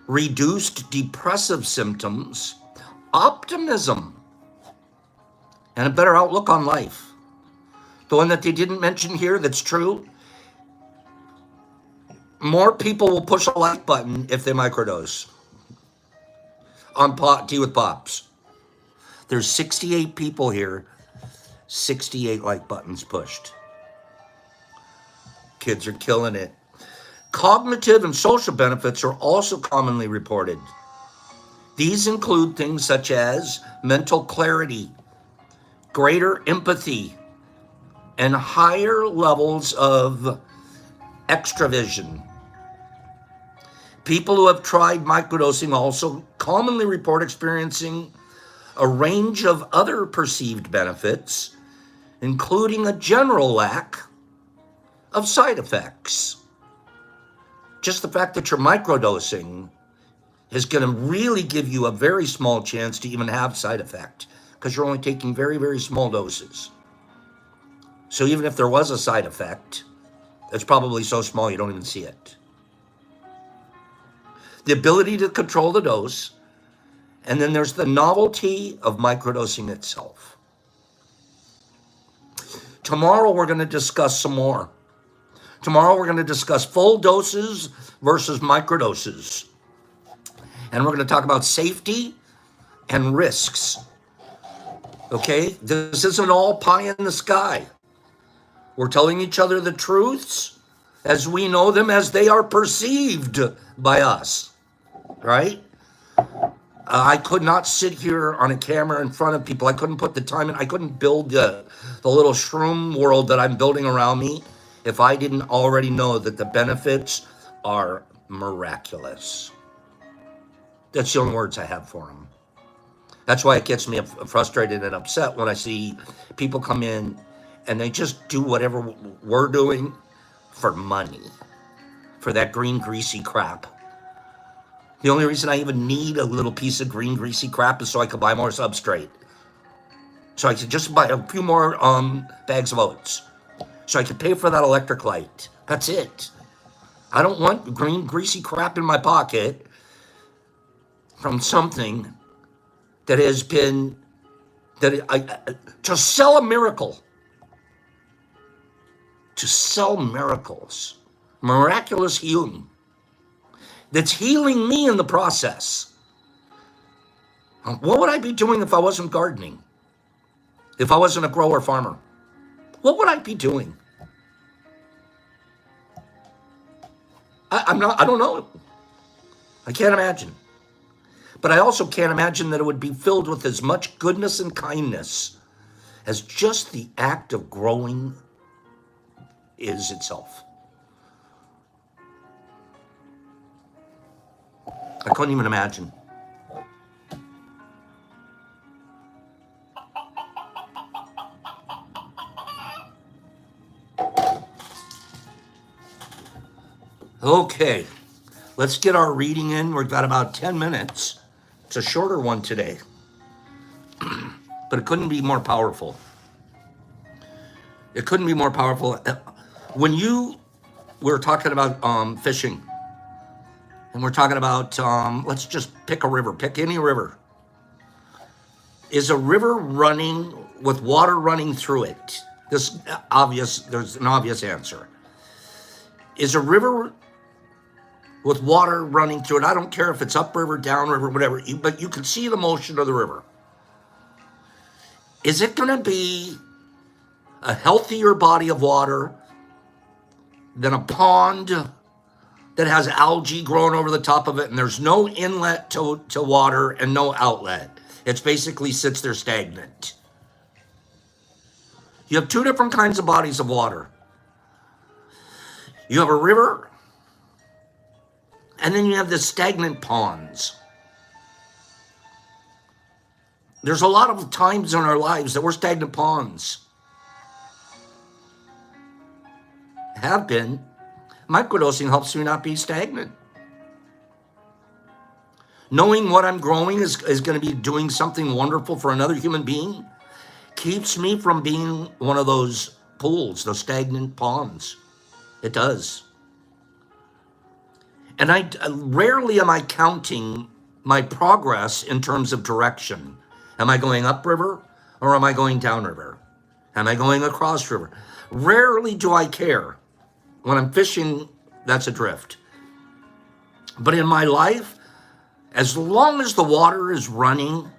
reduced depressive symptoms, optimism, and a better outlook on life. The one that they didn't mention here that's true, more people will push a like button if they microdose on Tea with Pops. There's 68 people here, 68 like buttons pushed. Kids are killing it. Cognitive and social benefits are also commonly reported. These include things such as mental clarity, greater empathy, and higher levels of extravision. People who have tried microdosing also commonly report experiencing a range of other perceived benefits, including a general lack of side effects. Just the fact that you're microdosing is going to really give you a very small chance to even have side effect because you're only taking very, very small doses. So even if there was a side effect, it's probably so small you don't even see it. The ability to control the dose, and then there's the novelty of microdosing itself. Tomorrow we're going to discuss some more. Tomorrow we're going to discuss full doses versus microdoses. And we're going to talk about safety and risks. Okay? This isn't all pie in the sky. We're telling each other the truths as we know them, as they are perceived by us. Right? I could not sit here on a camera in front of people. I couldn't put the time in. I couldn't build the little shroom world that I'm building around me if I didn't already know that the benefits are miraculous. That's the only words I have for them. That's why it gets me frustrated and upset when I see people come in and they just do whatever we're doing for money, for that green, greasy crap. The only reason I even need a little piece of green, greasy crap is so I could buy more substrate. So I could just buy a few more bags of oats. So I could pay for that electric light. That's it. I don't want green, greasy crap in my pocket from something that has been, to sell a miracle. To sell miracles. Miraculous healing. That's healing me in the process. What would I be doing if I wasn't gardening? If I wasn't a grower farmer? What would I be doing? I don't know. I can't imagine. But I also can't imagine that it would be filled with as much goodness and kindness as just the act of growing is itself. I couldn't even imagine. Okay, let's get our reading in. We've got about 10 minutes. It's a shorter one today, but it couldn't be more powerful. It couldn't be more powerful. When we were talking about fishing, and we're talking about, let's just pick a river, pick any river. Is a river running with water running through it? There's an obvious answer. Is a river with water running through it? I don't care if it's upriver, downriver, whatever, but you can see the motion of the river. Is it going to be a healthier body of water than a pond that has algae growing over the top of it and there's no inlet to water and no outlet? It basically sits there stagnant. You have two different kinds of bodies of water. You have a river, and then you have the stagnant ponds. There's a lot of times in our lives that we're stagnant ponds. Have been. Microdosing helps me not be stagnant. Knowing what I'm growing is going to be doing something wonderful for another human being keeps me from being one of those pools, those stagnant ponds. It does. And rarely am I counting my progress in terms of direction. Am I going upriver or am I going downriver? Am I going across river? Rarely do I care. When I'm fishing, that's adrift. But in my life, as long as the water is running,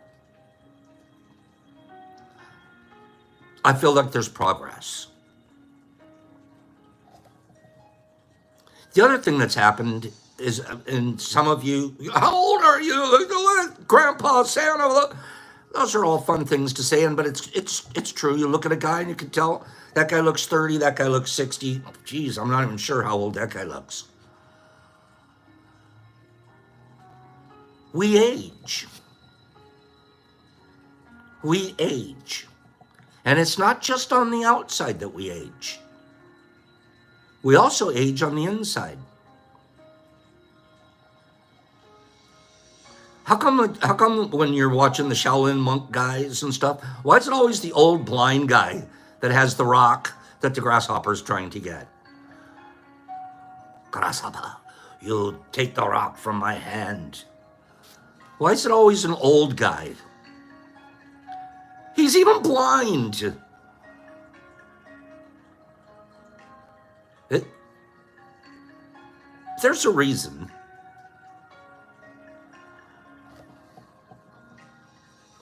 I feel like there's progress. The other thing that's happened is, and some of you, how old are you? Grandpa, Santa. Those are all fun things to say, but it's true. You look at a guy and you can tell that guy looks 30, that guy looks 60. Geez, I'm not even sure how old that guy looks. We age. We age. And it's not just on the outside that we age. We also age on the inside. How come when you're watching the Shaolin monk guys and stuff, why is it always the old blind guy that has the rock that the grasshopper's trying to get. Grasshopper, you take the rock from my hand. Why is it always an old guy? He's even blind. There's a reason.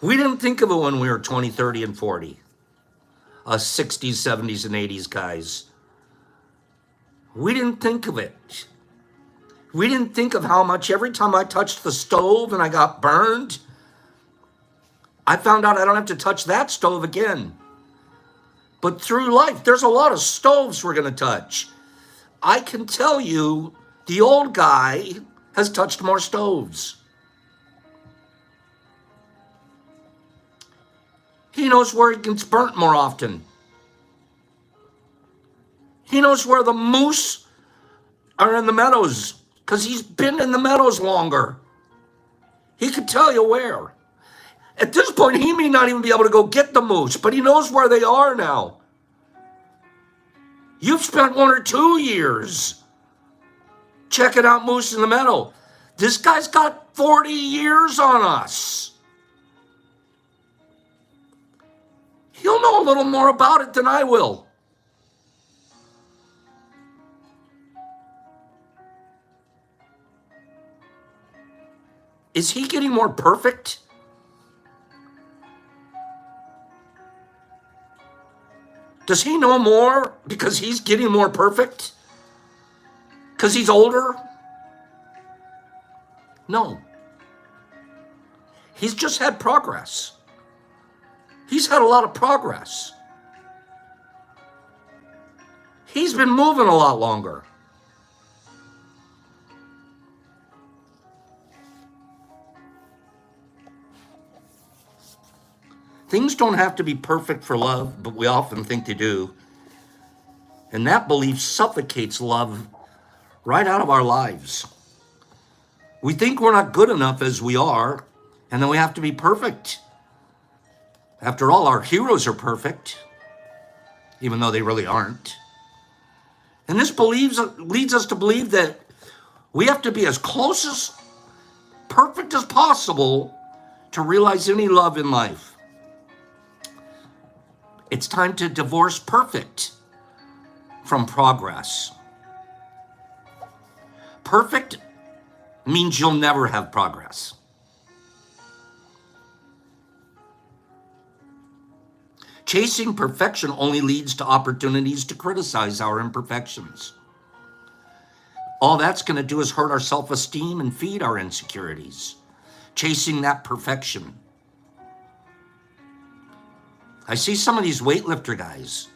We didn't think of it when we were 20, 30, and 40. Us 60s, 70s, and 80s guys. We didn't think of it. We didn't think of how much every time I touched the stove and I got burned, I found out I don't have to touch that stove again. But through life, there's a lot of stoves we're going to touch. I can tell you, the old guy has touched more stoves. He knows where he gets burnt more often. He knows where the moose are in the meadows because he's been in the meadows longer. He could tell you where. At this point, he may not even be able to go get the moose, but he knows where they are now. You've spent 1 or 2 years checking out moose in the meadow. This guy's got 40 years on us. He'll know a little more about it than I will. Is he getting more perfect? Does he know more because he's getting more perfect? Because he's older? No. He's just had progress. He's had a lot of progress. He's been moving a lot longer. Things don't have to be perfect for love, but we often think they do. And that belief suffocates love right out of our lives. We think we're not good enough as we are, and then we have to be perfect. After all, our heroes are perfect, even though they really aren't. And this leads us to believe that we have to be as close as perfect as possible to realize any love in life. It's time to divorce perfect from progress. Perfect means you'll never have progress. Chasing perfection only leads to opportunities to criticize our imperfections. All that's going to do is hurt our self-esteem and feed our insecurities. Chasing that perfection. I see some of these weightlifter guys.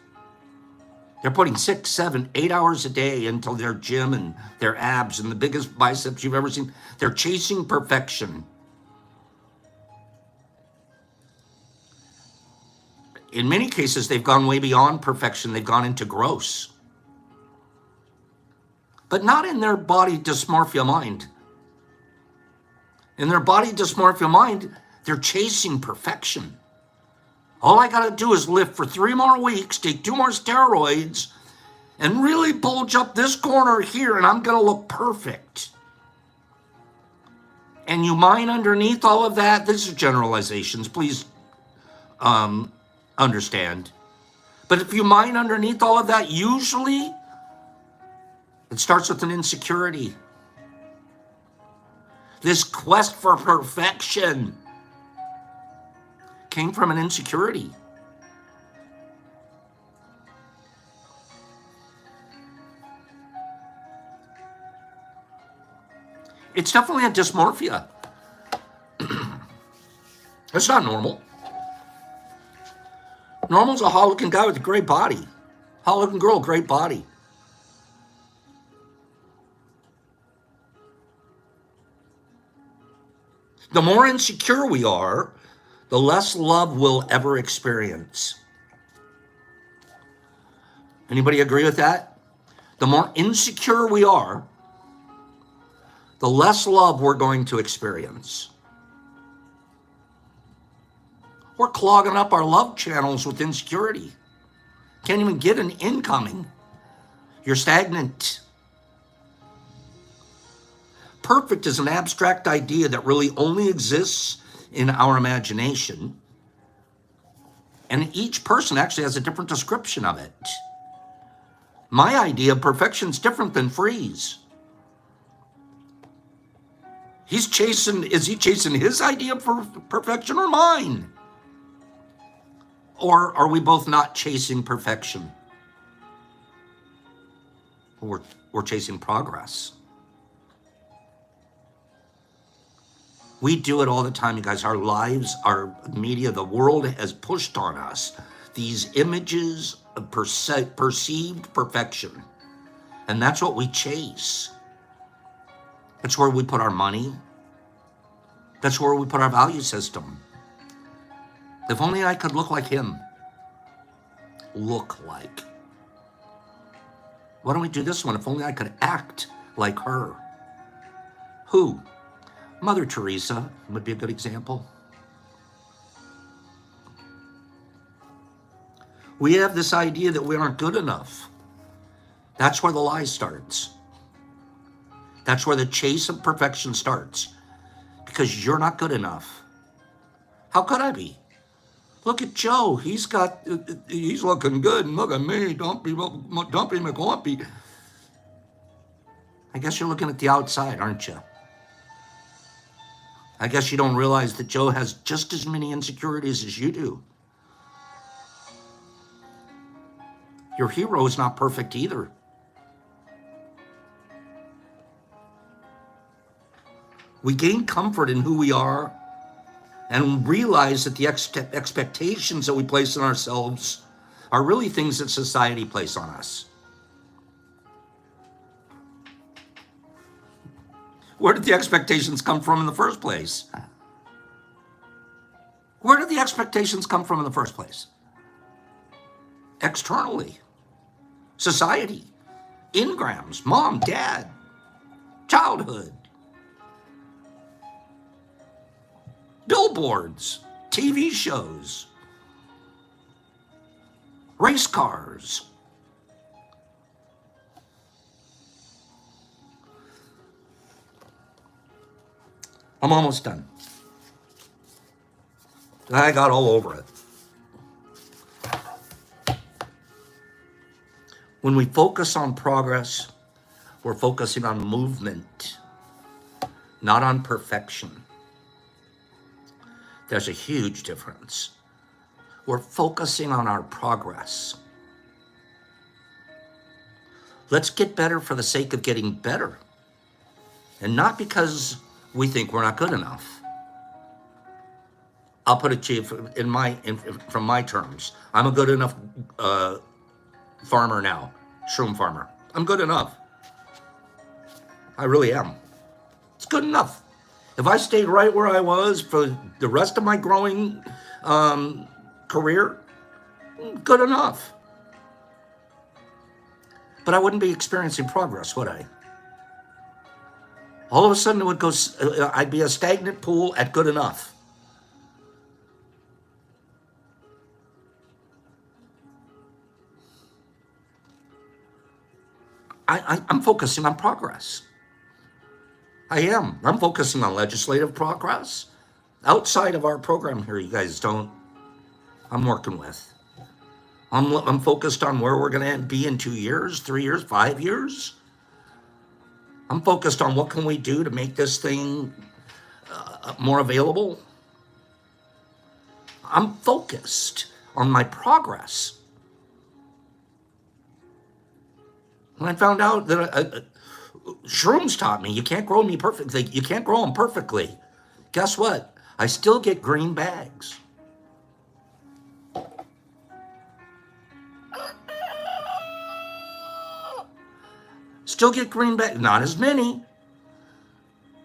They're putting 6, 7, 8 hours a day into their gym and their abs and the biggest biceps you've ever seen. They're chasing perfection. In many cases, they've gone way beyond perfection. They've gone into gross. But not in their body dysmorphia mind. In their body dysmorphia mind, they're chasing perfection. All I got to do is lift for 3 more weeks, take 2 more steroids, and really bulge up this corner here, and I'm going to look perfect. And you mine underneath all of that. This is generalizations. Please understand. But if you mine underneath all of that, usually it starts with an insecurity. This quest for perfection came from an insecurity. It's definitely a dysmorphia. It's not normal. Normal's a hot-looking guy with a great body. Hot-looking girl, great body. The more insecure we are, the less love we'll ever experience. Anybody agree with that? The more insecure we are, the less love we're going to experience. We're clogging up our love channels with insecurity. Can't even get an incoming. You're stagnant. Perfect is an abstract idea that really only exists in our imagination. And each person actually has a different description of it. My idea of perfection is different than Freeze. Is he chasing his idea for perfection or mine? Or are we both not chasing perfection? We're chasing progress. We do it all the time, you guys. Our lives, our media, the world has pushed on us these images of perceived perfection. And that's what we chase. That's where we put our money. That's where we put our value system. If only I could look like him. Look like. Why don't we do this one? If only I could act like her. Who? Mother Teresa would be a good example. We have this idea that we aren't good enough. That's where the lie starts. That's where the chase of perfection starts. Because you're not good enough. How could I be? Look at Joe. He's looking good. And look at me. Dumpy McClumpy. I guess you're looking at the outside, aren't you? I guess you don't realize that Joe has just as many insecurities as you do. Your hero is not perfect either. We gain comfort in who we are and realize that the expectations that we place on ourselves are really things that society places on us. Where did the expectations come from in the first place? Where did the expectations come from in the first place? Externally. Society. Engrams. Mom, dad. Childhood. Billboards. TV shows. Race cars. I'm almost done. I got all over it. When we focus on progress, we're focusing on movement, not on perfection. There's a huge difference. We're focusing on our progress. Let's get better for the sake of getting better, and not because we think we're not good enough. I'll put it to you from my terms. I'm a good enough farmer now, shroom farmer. I'm good enough. I really am. It's good enough. If I stayed right where I was for the rest of my growing career, good enough. But I wouldn't be experiencing progress, would I? All of a sudden, it would go. I'd be a stagnant pool at good enough. I'm focusing on progress. I am. I'm focusing on legislative progress. Outside of our program here, you guys don't. I'm working with. I'm focused on where we're going to be in 2 years, 3 years, 5 years. I'm focused on what can we do to make this thing more available. I'm focused on my progress. When I found out that Shrooms taught me you can't grow me perfectly. You can't grow them perfectly. Guess what? I still get green bags. Still get green bags, not as many.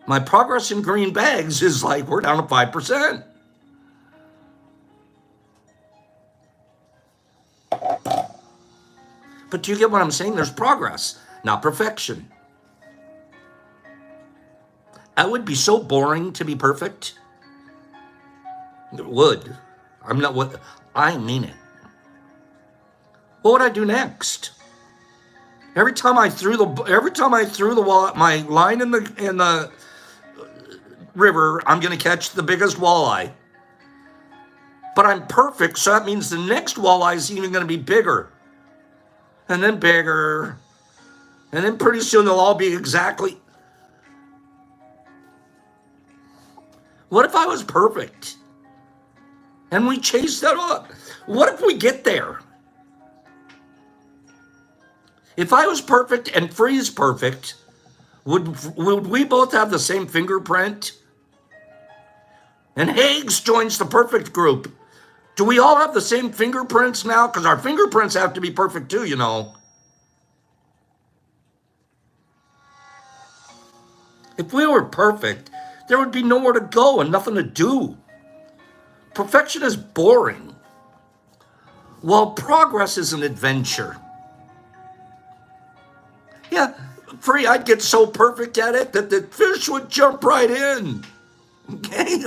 My progress in green bags is like we're down to 5%. But do you get what I'm saying? There's progress, not perfection. That would be so boring to be perfect. It would. I'm not what I mean it. What would I do next? Every time I threw my line in the river, I'm going to catch the biggest walleye. But I'm perfect, so that means the next walleye is even going to be bigger. And then bigger. And then pretty soon they'll all be exactly. What if I was perfect? And we chase that up. What if we get there? If I was perfect and Free's perfect, would we both have the same fingerprint? And Higgs joins the perfect group. Do we all have the same fingerprints now? Because our fingerprints have to be perfect too, you know. If we were perfect, there would be nowhere to go and nothing to do. Perfection is boring, while progress is an adventure. Yeah, Free, I'd get so perfect at it that the fish would jump right in. Okay?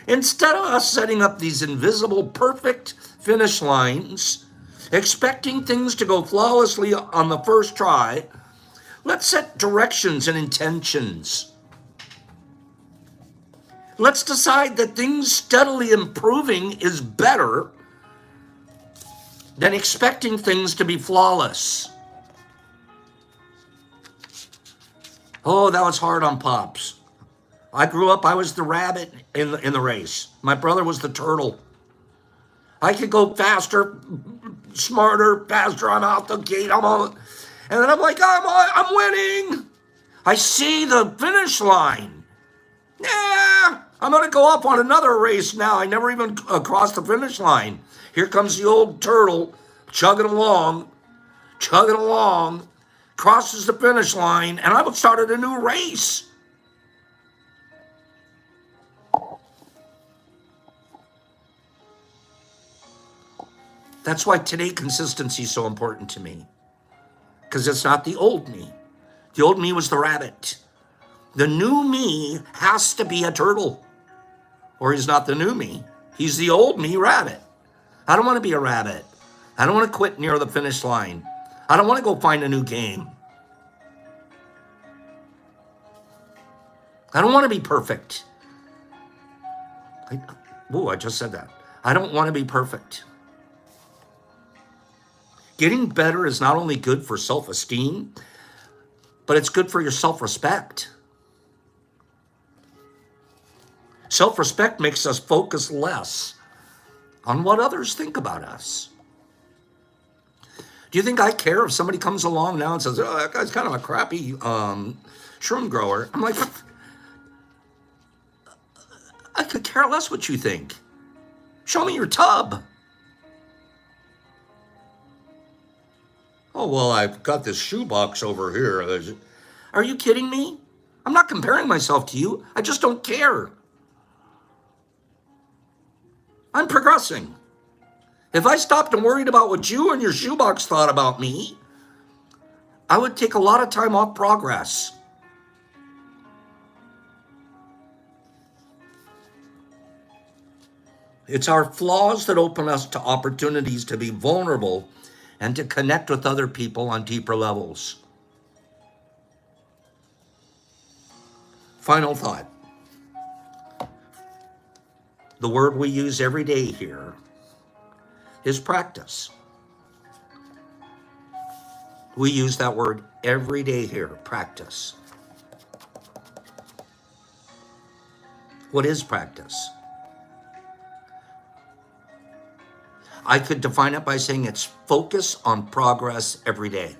Instead of us setting up these invisible perfect finish lines, expecting things to go flawlessly on the first try, let's set directions and intentions. Let's decide that things steadily improving is better than expecting things to be flawless. Oh, that was hard on Pops. I grew up, I was the rabbit in the race. My brother was the turtle. I could go faster, smarter, faster. I'm out the gate. And then I'm like, I'm winning. I see the finish line. Yeah, I'm going to go up on another race now. I never even crossed the finish line. Here comes the old turtle, chugging along, crosses the finish line, and I started a new race. That's why today consistency is so important to me. Because it's not the old me. The old me was the rabbit. The new me has to be a turtle. Or he's not the new me. He's the old me rabbit. I don't want to be a rabbit. I don't want to quit near the finish line. I don't want to go find a new game. I don't want to be perfect. I just said that. I don't want to be perfect. Getting better is not only good for self-esteem, but it's good for your self-respect. Self-respect makes us focus less on what others think about us. Do you think I care if somebody comes along now and says, oh, that guy's kind of a crappy shroom grower? I'm like, I could care less what you think. Show me your tub. Oh, well, I've got this shoebox over here. Are you kidding me? I'm not comparing myself to you. I just don't care. I'm progressing. If I stopped and worried about what you and your shoebox thought about me, I would take a lot of time off progress. It's our flaws that open us to opportunities to be vulnerable and to connect with other people on deeper levels. Final thought. The word we use every day here is practice. We use that word every day here, practice. What is practice? I could define it by saying it's focus on progress every day.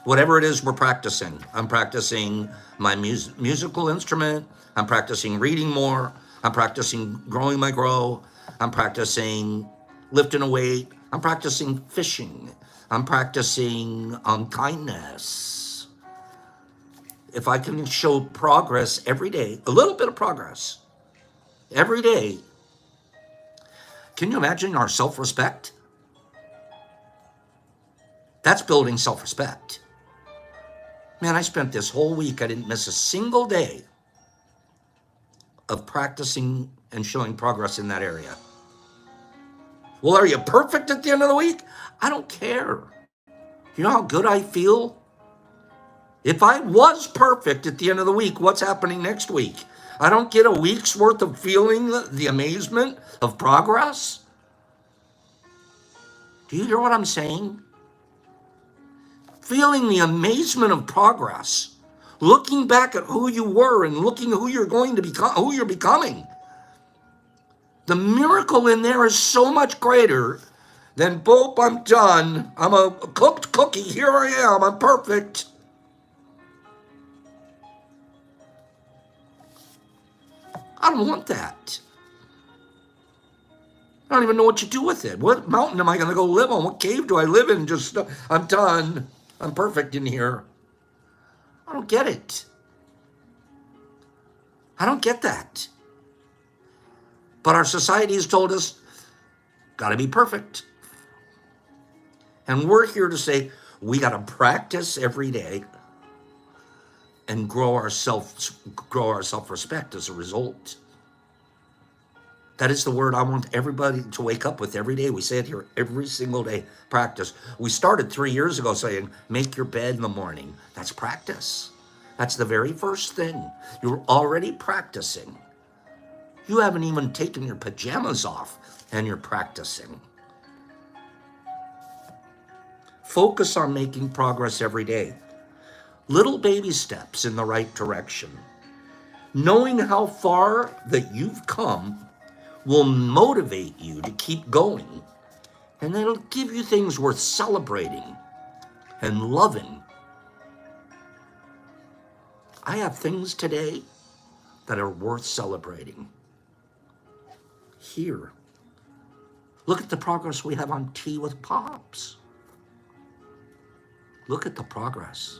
Whatever it is we're practicing. I'm practicing my musical instrument. I'm practicing reading more. I'm practicing growing my grow. I'm practicing lifting a weight. I'm practicing fishing. I'm practicing kindness. If I can show progress every day, a little bit of progress every day, can you imagine our self-respect? That's building self-respect. Man, I spent this whole week, I didn't miss a single day of practicing and showing progress in that area. Well, are you perfect at the end of the week? I don't care. You know how good I feel? If I was perfect at the end of the week, what's happening next week? I don't get a week's worth of feeling the amazement of progress? Do you hear what I'm saying? Feeling the amazement of progress. Looking back at who you were and looking who you're going to become, who you're becoming. The miracle in there is so much greater than, boop, I'm done. I'm a cooked cookie. Here I am. I'm perfect. I don't want that. I don't even know what you do with it. What mountain am I going to go live on? What cave do I live in? Just, I'm done. I'm perfect in here. I don't get it. I don't get that. But our society has told us, got to be perfect. And we're here to say, we got to practice every day and grow our self-respect as a result. That is the word I want everybody to wake up with every day. We say it here every single day, practice. We started 3 years ago saying, make your bed in the morning. That's practice. That's the very first thing. You're already practicing. You haven't even taken your pajamas off and you're practicing. Focus on making progress every day. Little baby steps in the right direction. Knowing how far that you've come will motivate you to keep going. And it'll give you things worth celebrating and loving. I have things today that are worth celebrating. Here. Look at the progress we have on Tea with Pops. Look at the progress.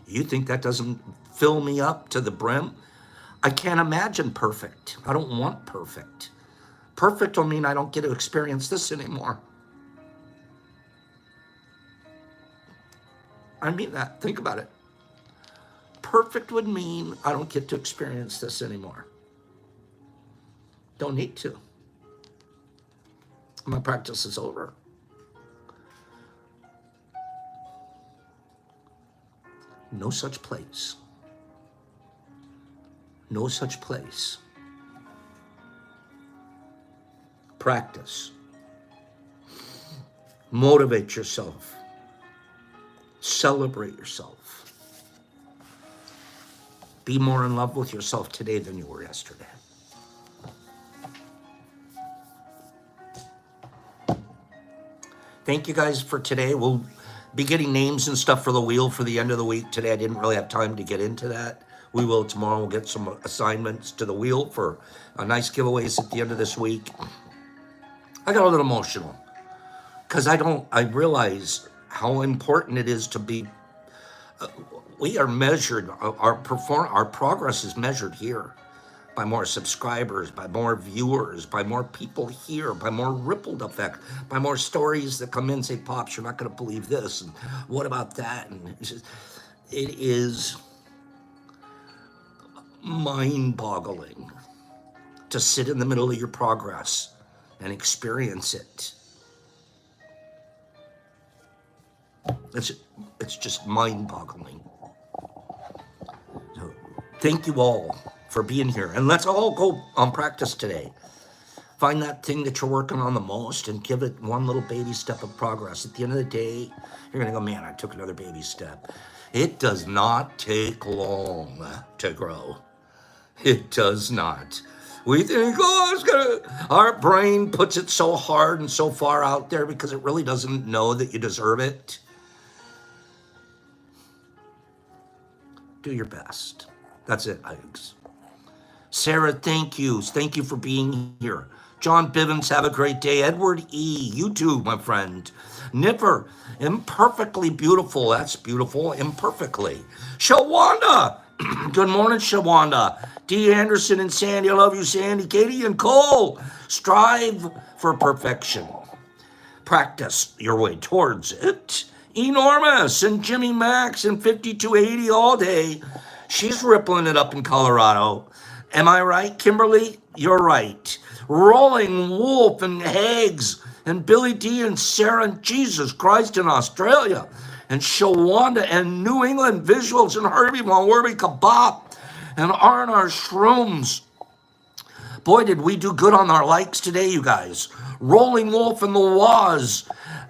You think that doesn't fill me up to the brim? I can't imagine perfect. I don't want perfect. Perfect will mean I don't get to experience this anymore. I mean that. Think about it. Perfect would mean I don't get to experience this anymore. Don't need to. My practice is over. No such place. No such place. Practice. Motivate yourself. Celebrate yourself. Be more in love with yourself today than you were yesterday. Thank you guys for today. We'll be getting names and stuff for the wheel for the end of the week today. I didn't really have time to get into that. We will tomorrow. We'll get some assignments to the wheel for a nice giveaways at the end of this week. I got a little emotional because I realize how important it is to be, we are measured, our progress is measured here by more subscribers, by more viewers, by more people here, by more rippled effect, by more stories that come in and say, Pops, you're not going to believe this, and what about that? And it's just, it is mind-boggling to sit in the middle of your progress and experience it. It's just mind-boggling. So, thank you all for being here. And let's all go on practice today. Find that thing that you're working on the most and give it one little baby step of progress. At the end of the day, you're going to go, man, I took another baby step. It does not take long to grow. It does not. We think, oh, it's gonna, our brain puts it so hard and so far out there because it really doesn't know that you deserve it. Do your best. That's it, Alex. Sarah, thank you. Thank you for being here. John Bivens, have a great day. Edward E., you too, my friend. Nipper, imperfectly beautiful. That's beautiful, imperfectly. Shawanda, good morning, Shawanda. D. Anderson and Sandy, I love you, Sandy. Katie and Cole, strive for perfection. Practice your way towards it. Enormous and Jimmy Max and 5280 all day. She's rippling it up in Colorado. Am I right, Kimberly? You're right. Rolling Wolf and Hags and Billy D and Sarah and Jesus Christ in Australia and Shawanda and New England Visuals and Herbie Malwerby Kabab and R&R Shrooms. Boy, did we do good on our likes today, you guys. Rolling Wolf and the Waz.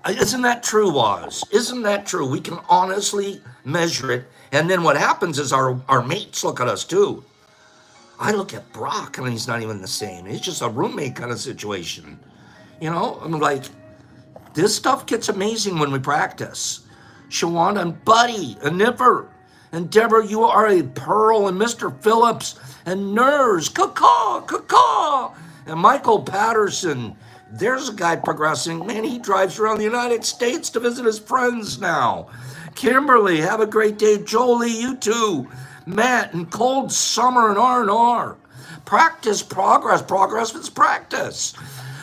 Isn't that true, Waz? Isn't that true? We can honestly measure it. And then what happens is our mates look at us too. I look at Brock and he's not even the same. He's just a roommate kind of situation. You know, I'm like, this stuff gets amazing when we practice. Shawanda and Buddy and Nipper and Deborah, you are a pearl, and Mr. Phillips and Nurs, caw, and Michael Patterson. There's a guy progressing. Man, he drives around the United States to visit his friends now. Kimberly, have a great day. Jolie, you too. Matt and Cold Summer and R&R. Practice, progress is practice.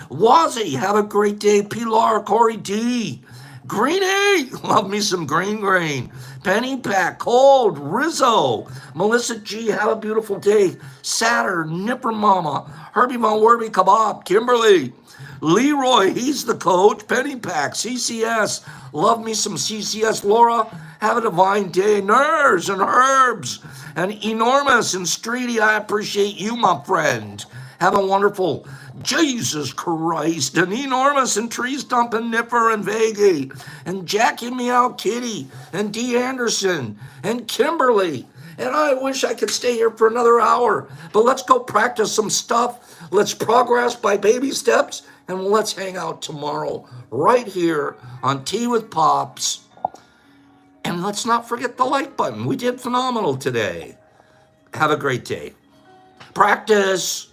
Wazzy, have a great day. Pilar, Corey D. Greenie, love me some green. Penny Pack, Cold, Rizzo. Melissa G, have a beautiful day. Saturn, Nipper Mama, Herbie Malwerby Kabab, Kimberly. Leroy, he's the coach. Penny Pack, CCS, love me some CCS. Laura, have a divine day. Nurs and Herbs and Enormous and Streety, I appreciate you, my friend. Have a wonderful Jesus Christ and Enormous and Tree Stump and Nipper and Veggie and Jackie Meow Kitty and Dee Anderson and Kimberly. And I wish I could stay here for another hour, but let's go practice some stuff. Let's progress by baby steps, and let's hang out tomorrow right here on Tea with Pops. And let's not forget the like button. We did phenomenal today. Have a great day. Practice.